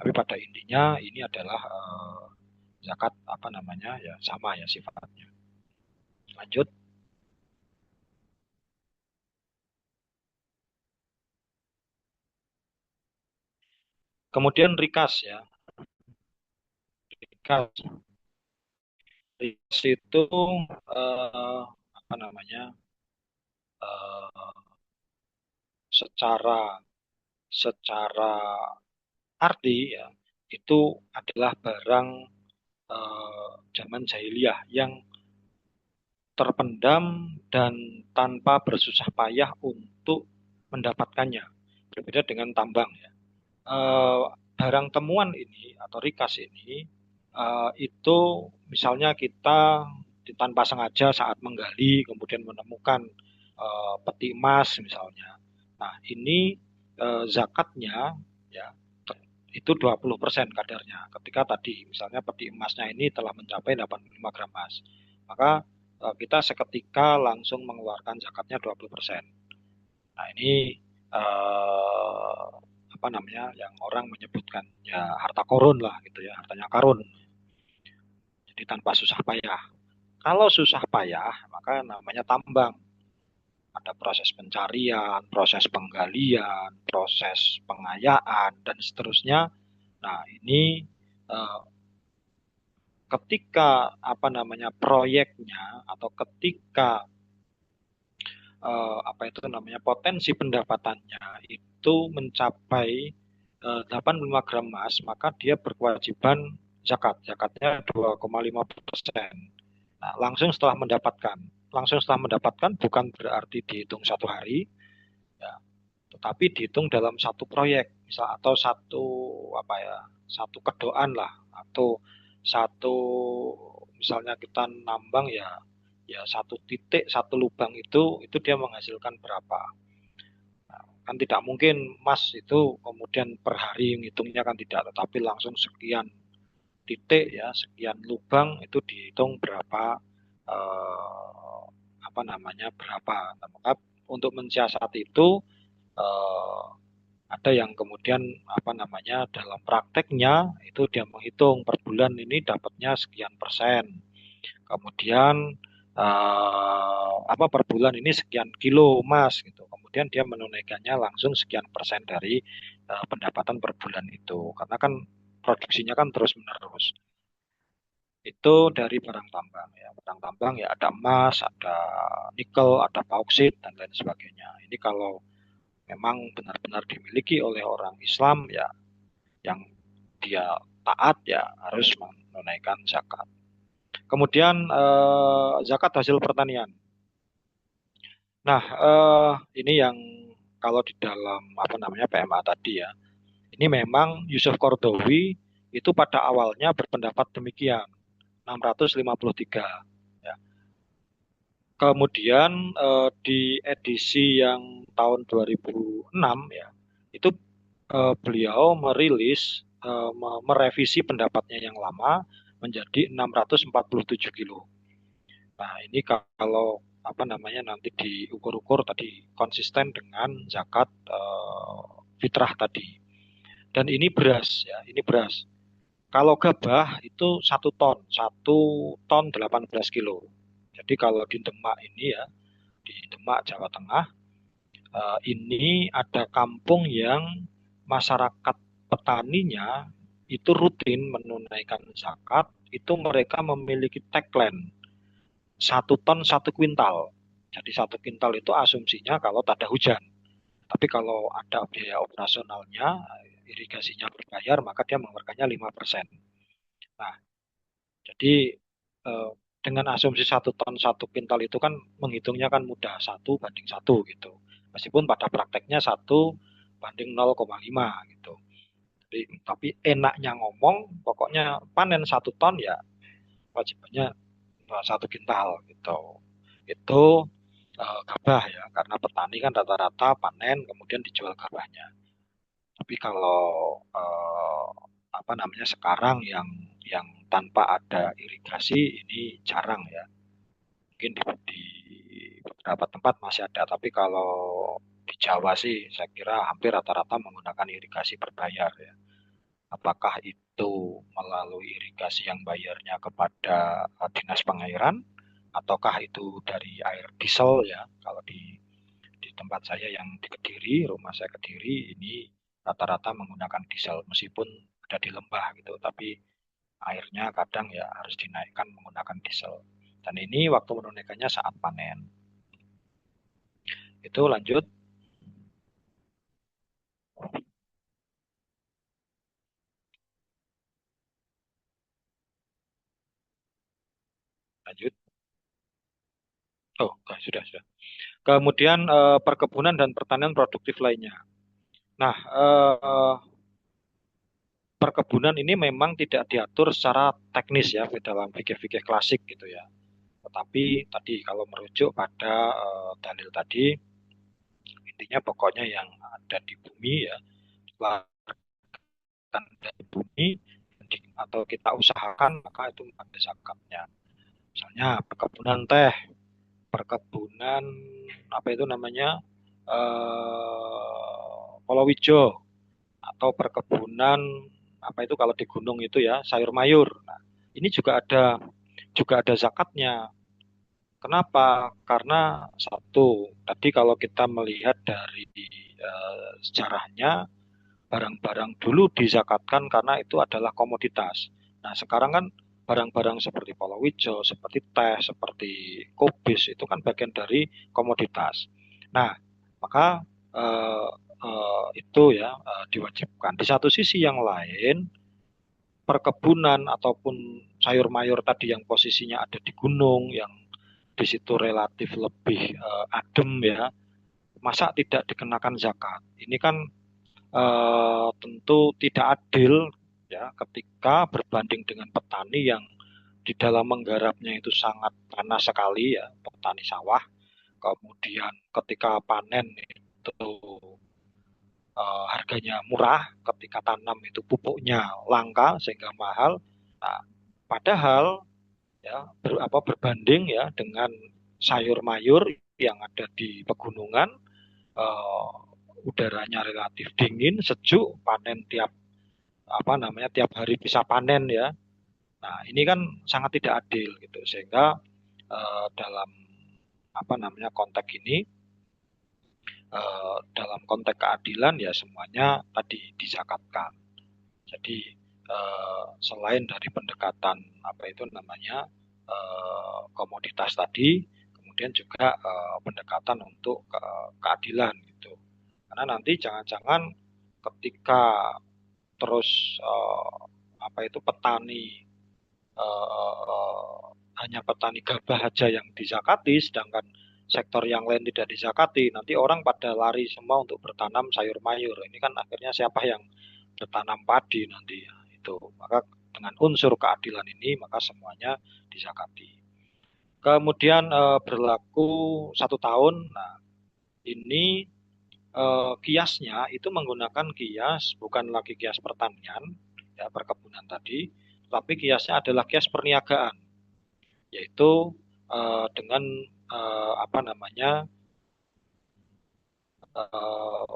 Tapi pada intinya ini adalah zakat apa namanya ya sama ya sifatnya. Lanjut. Kemudian rikas ya. Rikas, rikas itu apa namanya eh, secara secara arti ya itu adalah barang zaman jahiliyah yang terpendam dan tanpa bersusah payah untuk mendapatkannya. Berbeda dengan tambang ya. Eh, Barang temuan ini atau rikas ini itu misalnya kita tanpa sengaja saat menggali kemudian menemukan peti emas misalnya. Nah, ini zakatnya ya itu 20% kadarnya. Ketika tadi misalnya peti emasnya ini telah mencapai 85 gram emas, maka kita seketika langsung mengeluarkan zakatnya 20%. Nah, ini eh, apa namanya yang orang menyebutkan ya harta korun lah gitu ya, hartanya karun. Jadi tanpa susah payah. Kalau susah payah, maka namanya tambang. Ada proses pencarian, proses penggalian, proses pengayaan dan seterusnya. Nah, ini eh, ketika apa namanya proyeknya atau ketika apa itu namanya potensi pendapatannya itu mencapai 85 gram emas, maka dia berkewajiban zakat. Zakatnya 2,5%. Nah, langsung setelah mendapatkan bukan berarti dihitung 1 hari, ya, tetapi dihitung dalam satu proyek, misal atau satu apa ya, satu kedoan lah, atau satu misalnya kita nambang ya, ya satu titik satu lubang itu dia menghasilkan berapa. Nah, kan tidak mungkin emas itu kemudian per hari ngitungnya kan tidak, tetapi langsung sekian titik ya, sekian lubang itu dihitung berapa berapa. Nah, maka untuk mensiasati itu ada yang kemudian dalam prakteknya itu dia menghitung per bulan ini dapatnya sekian persen. Kemudian per bulan ini sekian kilo emas gitu. Kemudian dia menunaikannya langsung sekian persen dari pendapatan per bulan itu. Karena kan produksinya kan terus menerus. Itu dari barang tambang ya. Barang tambang ya ada emas, ada nikel, ada bauksit dan lain sebagainya. Ini kalau memang benar-benar dimiliki oleh orang Islam ya, yang dia taat ya harus menunaikan zakat. Kemudian zakat hasil pertanian. Nah, ini yang kalau di dalam PMA tadi ya, ini memang Yusuf Qaradawi itu pada awalnya berpendapat demikian, 653 ya. Kemudian di edisi yang tahun 2006 ya, itu beliau merevisi pendapatnya yang lama menjadi 647 kilo. Nah, ini kalau nanti diukur-ukur tadi konsisten dengan zakat fitrah tadi. Dan ini beras ya, ini beras. Kalau gabah itu 1 ton 18 kilo. Jadi kalau di Demak ini ya, di Demak Jawa Tengah, ini ada kampung yang masyarakat petaninya itu rutin menunaikan zakat, itu mereka memiliki tagline 1 ton 1 kuintal. Jadi 1 kuintal itu asumsinya kalau tak ada hujan. Tapi kalau ada biaya operasionalnya, irigasinya berbayar, maka dia mengeluarkannya 5%. Nah, jadi dengan asumsi 1 ton 1 kuintal itu kan menghitungnya kan mudah, 1 banding 1 gitu. Meskipun pada prakteknya 1 banding 0,5 gitu. Jadi, tapi enaknya ngomong, pokoknya panen 1 ton ya wajibnya 1 kuintal gitu. Itu gabah ya, karena petani kan rata-rata panen kemudian dijual gabahnya. Tapi kalau sekarang yang tanpa ada irigasi ini jarang ya. Mungkin di beberapa tempat masih ada, tapi kalau di Jawa sih saya kira hampir rata-rata menggunakan irigasi berbayar ya. Apakah itu melalui irigasi yang bayarnya kepada dinas pengairan, ataukah itu dari air diesel ya. Kalau di tempat saya yang di Kediri, rumah saya Kediri, ini rata-rata menggunakan diesel meskipun ada di lembah gitu, tapi airnya kadang ya harus dinaikkan menggunakan diesel. Dan ini waktu menunaikannya saat panen. Itu lanjut. Lanjut. Oh, sudah. Kemudian perkebunan dan pertanian produktif lainnya. Nah, perkebunan ini memang tidak diatur secara teknis ya di dalam fikih-fikih klasik gitu ya. Tetapi tadi kalau merujuk pada dalil tadi, intinya pokoknya yang ada di bumi ya, dikeluarkan dari bumi atau kita usahakan, maka itu ada zakatnya. Misalnya perkebunan teh, perkebunan palawija, atau perkebunan kalau di gunung itu ya sayur mayur. Nah, ini juga ada zakatnya. Kenapa? Karena satu, tadi kalau kita melihat dari sejarahnya, barang-barang dulu dizakatkan karena itu adalah komoditas. Nah, sekarang kan barang-barang seperti palawija, seperti teh, seperti kubis itu kan bagian dari komoditas. Nah, maka itu ya diwajibkan. Di satu sisi yang lain, perkebunan ataupun sayur mayur tadi yang posisinya ada di gunung, yang di situ relatif lebih adem ya, masa tidak dikenakan zakat? Ini kan tentu tidak adil ya, ketika berbanding dengan petani yang di dalam menggarapnya itu sangat panas sekali ya, petani sawah. Kemudian ketika panen itu harganya murah, ketika tanam itu pupuknya langka sehingga mahal. Nah, padahal ya berbanding ya dengan sayur mayur yang ada di pegunungan, eh, udaranya relatif dingin, sejuk, panen tiap hari bisa panen ya. Nah, ini kan sangat tidak adil gitu, sehingga dalam konteks ini, dalam konteks keadilan ya semuanya tadi dizakatkan. Jadi selain dari pendekatan komoditas tadi, kemudian juga pendekatan untuk keadilan gitu. Karena nanti jangan-jangan ketika terus petani hanya petani gabah aja yang dizakati, sedangkan sektor yang lain tidak dizakati, nanti orang pada lari semua untuk bertanam sayur mayur. Ini kan akhirnya siapa yang bertanam padi nanti ya, itu. Maka dengan unsur keadilan ini maka semuanya dizakati. Kemudian berlaku 1 tahun. Nah, ini kiasnya itu menggunakan kias bukan lagi kias pertanian ya, perkebunan tadi, tapi kiasnya adalah kias perniagaan, yaitu dengan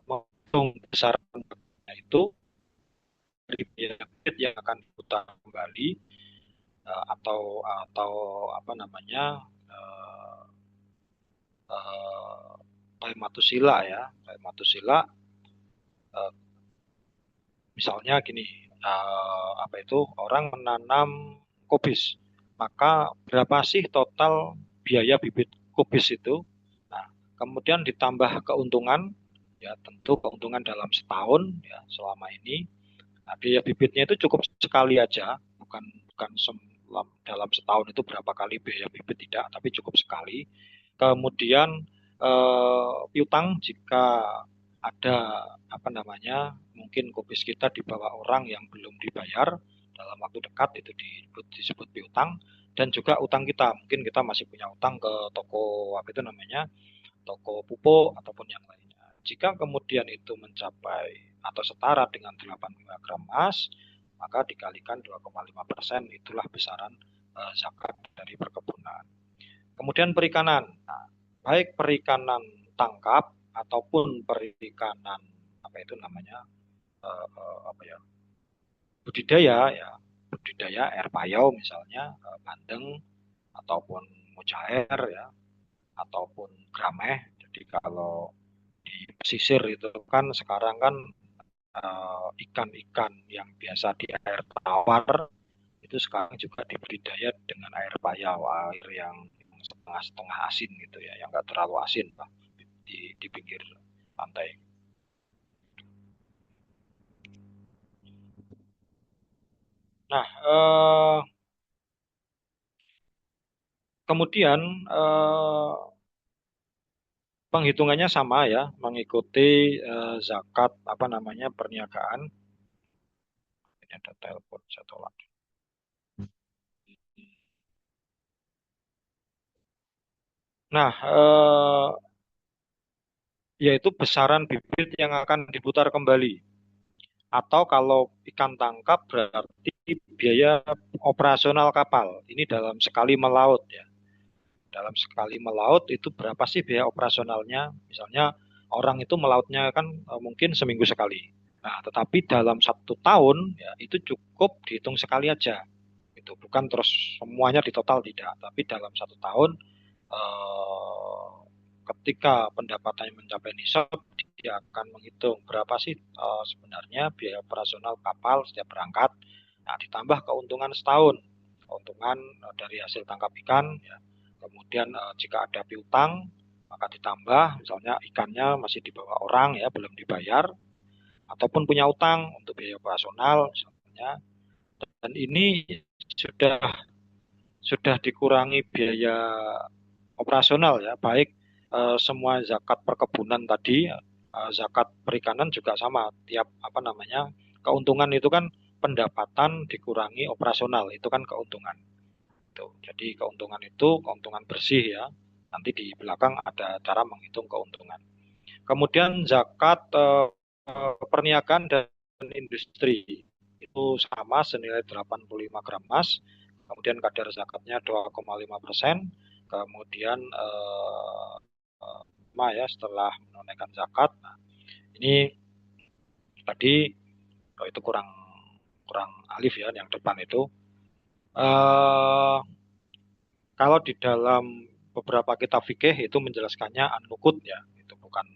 menghitung besaran itu dari biaya bibit yang akan diputar kembali, atau Matusila ya, Matusila, misalnya gini, orang menanam kubis, maka berapa sih total biaya bibit kubis itu? Nah, kemudian ditambah keuntungan, ya tentu keuntungan dalam setahun ya selama ini. Nah, biaya bibitnya itu cukup sekali aja, bukan dalam setahun itu berapa kali biaya bibit, tidak, tapi cukup sekali. Kemudian piutang jika ada mungkin kubis kita dibawa orang yang belum dibayar dalam waktu dekat, itu disebut piutang. Dan juga utang kita, mungkin kita masih punya utang ke toko toko pupuk ataupun yang lainnya. Jika kemudian itu mencapai atau setara dengan 85 gram emas, maka dikalikan 2,5%, itulah besaran zakat dari perkebunan. Kemudian perikanan, nah, baik perikanan tangkap ataupun perikanan budidaya air payau misalnya, bandeng ataupun mujair ya, ataupun grameh. Jadi kalau di pesisir itu kan sekarang kan ikan-ikan yang biasa di air tawar itu sekarang juga dibudidaya dengan air payau, air yang setengah-setengah asin gitu ya, yang nggak terlalu asin Pak, di pinggir pantai. Nah, kemudian penghitungannya sama ya, mengikuti zakat perniagaan. Ini ada telepon, saya tolak. Nah, yaitu besaran bibit yang akan diputar kembali. Atau kalau ikan tangkap berarti biaya operasional kapal. Ini dalam sekali melaut ya. Dalam sekali melaut itu berapa sih biaya operasionalnya? Misalnya orang itu melautnya kan mungkin seminggu sekali. Nah, tetapi dalam 1 tahun ya itu cukup dihitung sekali aja. Itu bukan terus semuanya di total, tidak. Tapi dalam 1 tahun ketika pendapatannya mencapai nisab, dia akan menghitung berapa sih sebenarnya biaya operasional kapal setiap berangkat. Nah, ditambah keuntungan setahun, keuntungan dari hasil tangkap ikan ya. Kemudian jika ada piutang, maka ditambah, misalnya ikannya masih dibawa orang ya, belum dibayar, ataupun punya utang untuk biaya operasional misalnya. Dan ini sudah dikurangi biaya operasional ya, baik semua zakat perkebunan tadi, zakat perikanan juga sama. Tiap keuntungan itu kan pendapatan dikurangi operasional, itu kan keuntungan. Jadi keuntungan itu keuntungan bersih ya. Nanti di belakang ada cara menghitung keuntungan. Kemudian zakat perniagaan dan industri itu sama senilai 85 gram emas, kemudian kadar zakatnya 2,5%, kemudian ya setelah menunaikan zakat. Nah, ini tadi itu kurang alif ya yang depan itu. Kalau di dalam beberapa kitab fikih itu menjelaskannya an-nukut ya, itu bukan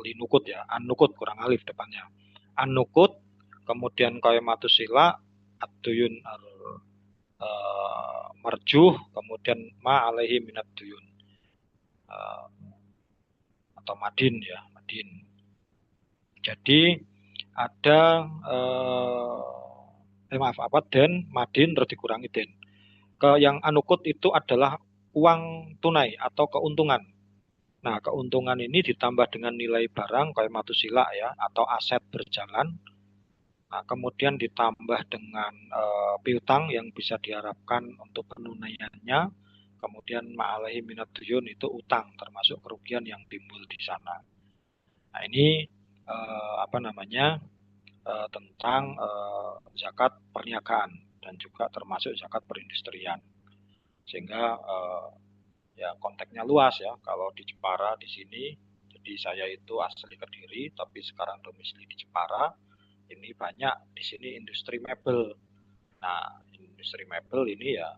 linukut ya, an-nukut kurang alif depannya. An-nukut, kemudian qaimatus sila, ad-duyun marjuh, kemudian ma alaihi minad duyun. Atau madin ya, madin. Jadi ada den, madin terus dikurangi den. Yang anukut itu adalah uang tunai atau keuntungan. Nah, keuntungan ini ditambah dengan nilai barang kayak matusila ya atau aset berjalan. Nah, kemudian ditambah dengan piutang yang bisa diharapkan untuk penunaiannya. Kemudian ma'alahi minat duyun itu utang termasuk kerugian yang timbul di sana. Nah, ini tentang zakat perniagaan dan juga termasuk zakat perindustrian. Sehingga ya konteksnya luas ya. Kalau di Jepara di sini, jadi saya itu asli Kediri tapi sekarang domisili di Jepara. Ini banyak di sini industri mebel. Nah, industri mebel ini ya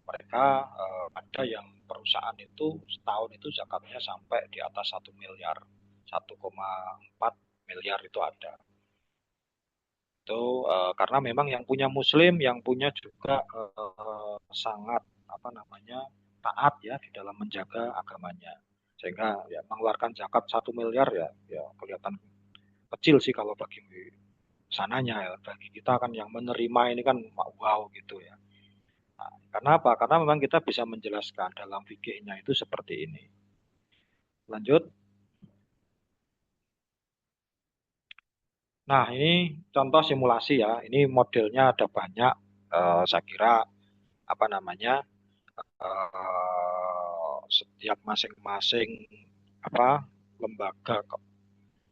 mereka ada yang perusahaan itu setahun itu zakatnya sampai di atas 1 miliar, 1,4 miliar itu ada. Itu karena memang yang punya muslim, yang punya juga sangat taat ya di dalam menjaga agamanya. Sehingga ya mengeluarkan zakat 1 miliar ya kelihatan kecil sih kalau bagi sananya ya. Bagi kita kan yang menerima ini kan wow gitu ya. Nah, karena apa? Karena memang kita bisa menjelaskan dalam fikihnya itu seperti ini. Lanjut. Nah, ini contoh simulasi ya. Ini modelnya ada banyak. Saya kira setiap masing-masing lembaga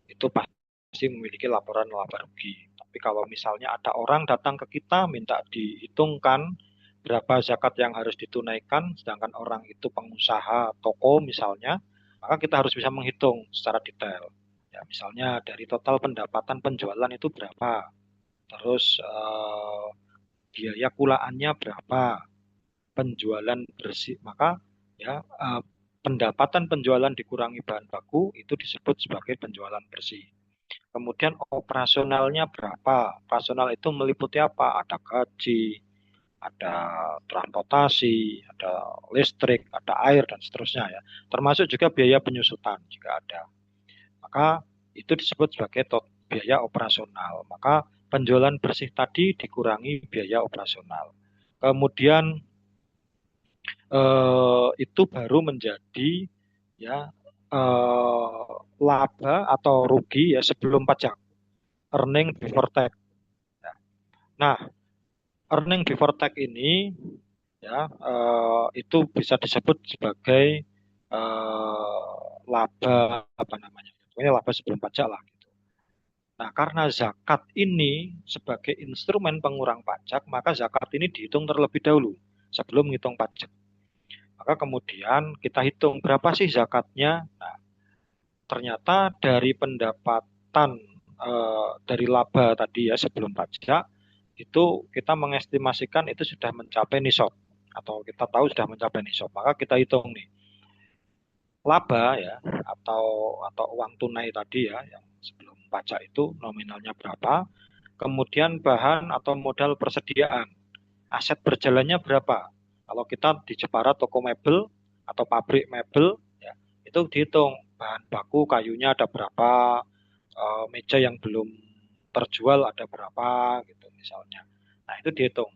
itu pasti memiliki laporan laba rugi. Tapi kalau misalnya ada orang datang ke kita minta dihitungkan berapa zakat yang harus ditunaikan, sedangkan orang itu pengusaha toko misalnya, maka kita harus bisa menghitung secara detail. Ya, misalnya dari total pendapatan penjualan itu berapa, terus biaya kulaannya berapa, penjualan bersih, maka ya pendapatan penjualan dikurangi bahan baku itu disebut sebagai penjualan bersih. Kemudian operasionalnya berapa? Operasional itu meliputi apa? Ada gaji, ada transportasi, ada listrik, ada air dan seterusnya ya. Termasuk juga biaya penyusutan jika ada. Maka itu disebut sebagai biaya operasional. Maka penjualan bersih tadi dikurangi biaya operasional. Kemudian itu baru menjadi ya laba atau rugi ya sebelum pajak, earning before tax. Nah, earning before tax ini ya itu bisa disebut sebagai laba pokoknya laba sebelum pajak lah gitu. Nah, karena zakat ini sebagai instrumen pengurang pajak, maka zakat ini dihitung terlebih dahulu sebelum menghitung pajak. Maka kemudian kita hitung berapa sih zakatnya. Nah, ternyata dari pendapatan dari laba tadi ya sebelum pajak itu kita mengestimasikan itu sudah mencapai nisab atau kita tahu sudah mencapai nisab. Maka kita hitung nih laba ya atau uang tunai tadi ya yang sebelum pajak itu nominalnya berapa, kemudian bahan atau modal persediaan, aset berjalannya berapa. Kalau kita di Jepara toko mebel atau pabrik mebel ya itu dihitung bahan baku kayunya ada berapa, meja yang belum terjual ada berapa gitu misalnya. Nah, itu dihitung.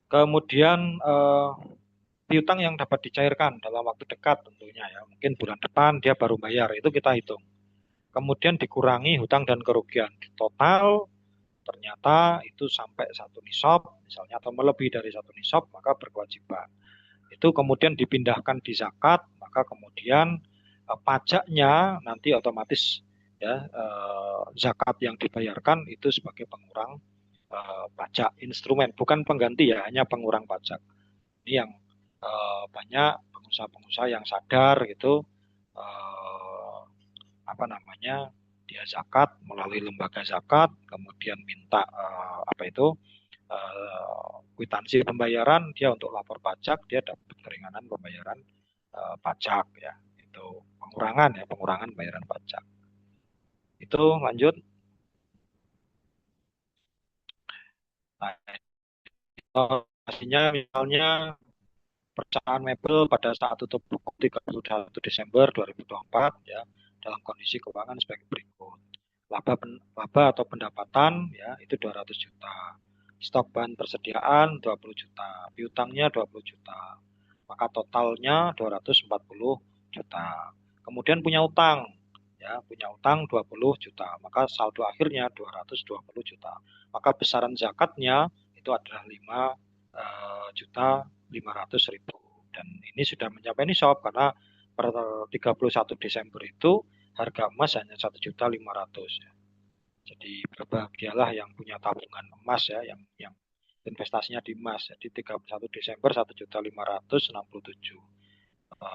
Kemudian piutang yang dapat dicairkan dalam waktu dekat tentunya ya. Mungkin bulan depan dia baru bayar, itu kita hitung. Kemudian dikurangi hutang dan kerugian. Di total ternyata itu sampai 1 nisab misalnya atau melebihi dari 1 nisab maka berkewajiban. Itu kemudian dipindahkan di zakat, maka kemudian pajaknya nanti otomatis ya zakat yang dibayarkan itu sebagai pengurang pajak instrumen, bukan pengganti ya, hanya pengurang pajak. Ini yang banyak pengusaha-pengusaha yang sadar gitu, eh, apa namanya, dia zakat melalui lembaga zakat, kemudian minta apa itu kwitansi pembayaran, dia untuk lapor pajak, dia dapat keringanan pembayaran pajak ya, itu pengurangan bayaran pajak. Itu lanjut. Nah, hasilnya misalnya perusahaan mebel pada saat tutup buku 31 Desember 2024 ya, dalam kondisi keuangan sebagai berikut. Laba atau pendapatan ya itu 200 juta. Stok bahan persediaan 20 juta. Piutangnya 20 juta. Maka totalnya 240 juta. Kemudian punya utang ya, punya utang 20 juta. Maka saldo akhirnya 220 juta. Maka besaran zakatnya itu adalah 5.500.000, dan ini sudah mencapai nisab karena per 31 Desember itu harga emas hanya 1.500.000 ya. Jadi berbahagialah yang punya tabungan emas ya, yang investasinya di emas. Jadi 31 Desember 1.567.000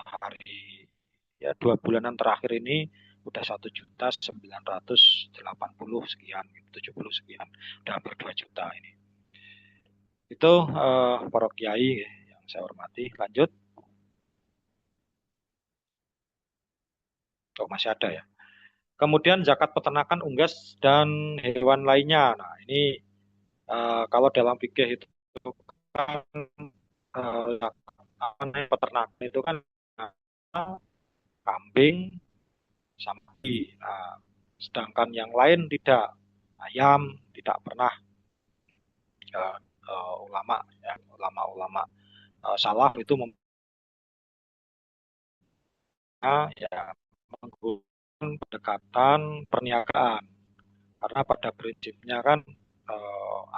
hari ya, 2 bulanan terakhir ini udah 1.980.000 sekian, 70 sekian, udah hampir 2 juta ini. Itu para kiai yang saya hormati. Lanjut. Oh, masih ada ya. Kemudian zakat peternakan, unggas, dan hewan lainnya. Nah, ini kalau dalam fikih itu kan peternakan itu kan kambing sama sapi. Nah, sedangkan yang lain tidak, ayam tidak pernah, ulama ya, ulama-ulama salaf itu ya menggunakan pendekatan perniagaan, karena pada prinsipnya kan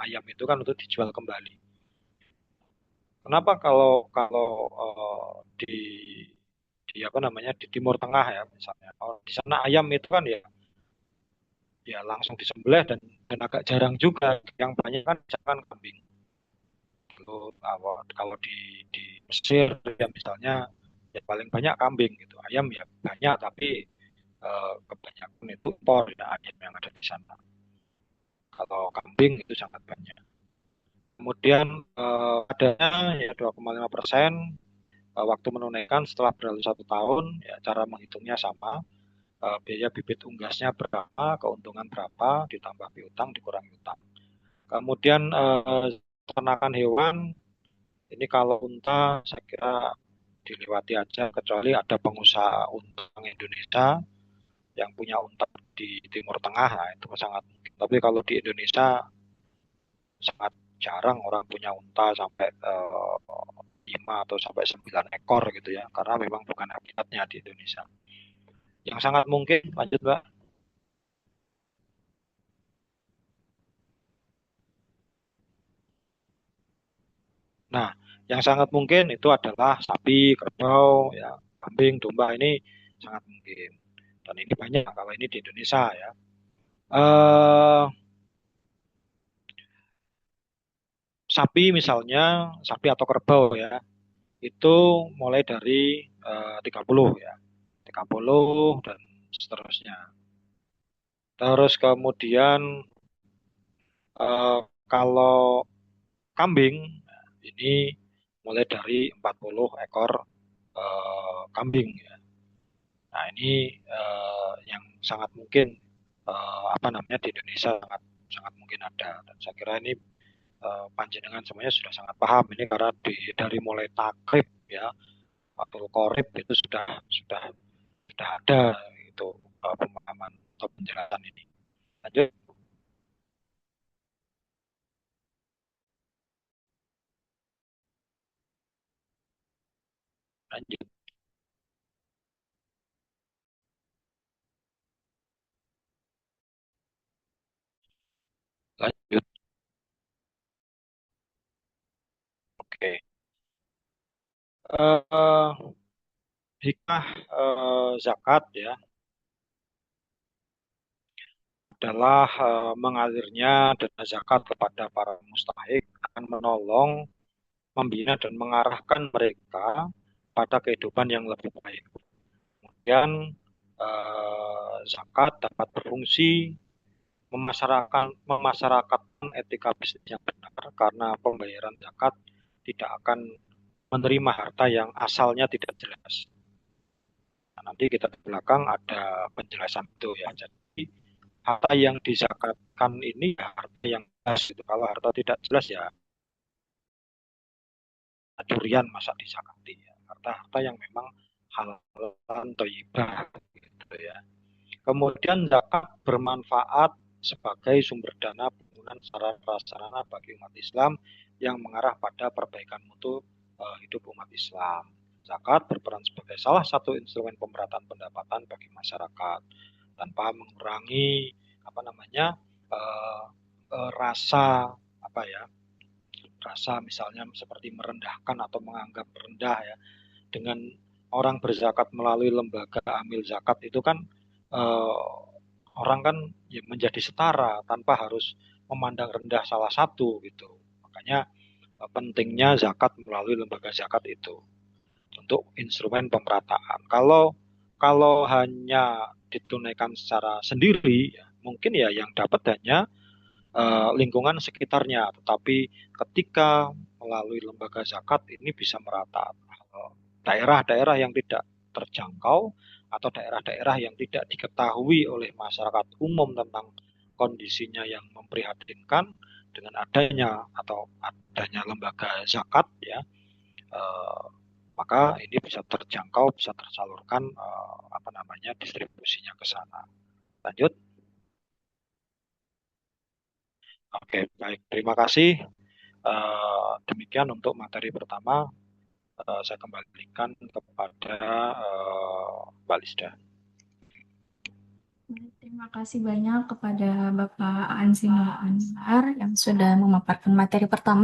ayam itu kan untuk dijual kembali. Kenapa kalau kalau di apa namanya, di Timur Tengah ya misalnya, kalau di sana ayam itu kan ya langsung disembelih, dan agak jarang juga, yang banyak kan misalkan kambing. Kalau di Mesir ya misalnya, ya paling banyak kambing gitu, ayam ya banyak tapi kebanyakan itu impor ya, ayam yang ada di sana. Kalau kambing itu sangat banyak. Kemudian adanya ya 2,5% waktu menunaikan setelah berlalu 1 tahun, ya cara menghitungnya sama. Biaya bibit unggasnya berapa, keuntungan berapa, ditambah piutang dikurangi utang. Kemudian peternakan hewan, ini kalau unta saya kira dilewati aja, kecuali ada pengusaha unta Indonesia yang punya unta di Timur Tengah, nah itu sangat mungkin. Tapi kalau di Indonesia sangat jarang orang punya unta sampai 5 atau sampai 9 ekor gitu ya, karena memang bukan habitatnya di Indonesia. Yang sangat mungkin, lanjut Mbak. Nah, yang sangat mungkin itu adalah sapi, kerbau, ya, kambing, domba, ini sangat mungkin. Dan ini banyak kalau ini di Indonesia ya. Eh, Sapi misalnya, sapi atau kerbau ya, itu mulai dari 30 ya. 30 dan seterusnya. Terus kemudian eh, kalau kambing ini mulai dari 40 ekor kambing ya. Nah, ini yang sangat mungkin apa namanya, di Indonesia sangat sangat mungkin ada, dan saya kira ini panjenengan semuanya sudah sangat paham ini, karena dari mulai takrib ya, waktu korib itu sudah ada itu pemahaman atau penjelasan ini. Lanjut. Lanjut. Lanjut. Oke. Hikmah zakat ya. adalah mengalirnya dana zakat kepada para mustahik akan menolong, membina dan mengarahkan mereka pada kehidupan yang lebih baik. Kemudian zakat dapat berfungsi memasyarakatkan etika bisnis yang benar karena pembayaran zakat tidak akan menerima harta yang asalnya tidak jelas. Nah, nanti kita di belakang ada penjelasan itu ya. Jadi harta yang dizakatkan ini ya harta yang jelas itu. Kalau harta tidak jelas ya curian masa dizakati ya. Harta-harta yang memang halal thayyibah gitu ya. Kemudian zakat bermanfaat sebagai sumber dana pembangunan sarana bagi umat Islam yang mengarah pada perbaikan mutu hidup umat Islam. Zakat berperan sebagai salah satu instrumen pemerataan pendapatan bagi masyarakat tanpa mengurangi rasa rasa misalnya seperti merendahkan atau menganggap rendah ya. Dengan orang berzakat melalui lembaga amil zakat itu kan orang kan ya menjadi setara tanpa harus memandang rendah salah satu gitu. Makanya pentingnya zakat melalui lembaga zakat itu untuk instrumen pemerataan. Kalau hanya ditunaikan secara sendiri, ya, mungkin ya yang dapat hanya lingkungan sekitarnya. Tetapi ketika melalui lembaga zakat ini bisa merata. Daerah-daerah yang tidak terjangkau atau daerah-daerah yang tidak diketahui oleh masyarakat umum tentang kondisinya yang memprihatinkan dengan adanya lembaga zakat ya, maka ini bisa terjangkau, bisa tersalurkan distribusinya ke sana. Lanjut. Oke, baik. Terima kasih. Demikian untuk materi pertama. Saya kembalikan kepada Mbak Lisda. Terima kasih banyak kepada Bapak Ansi Anwar yang sudah memaparkan materi pertama.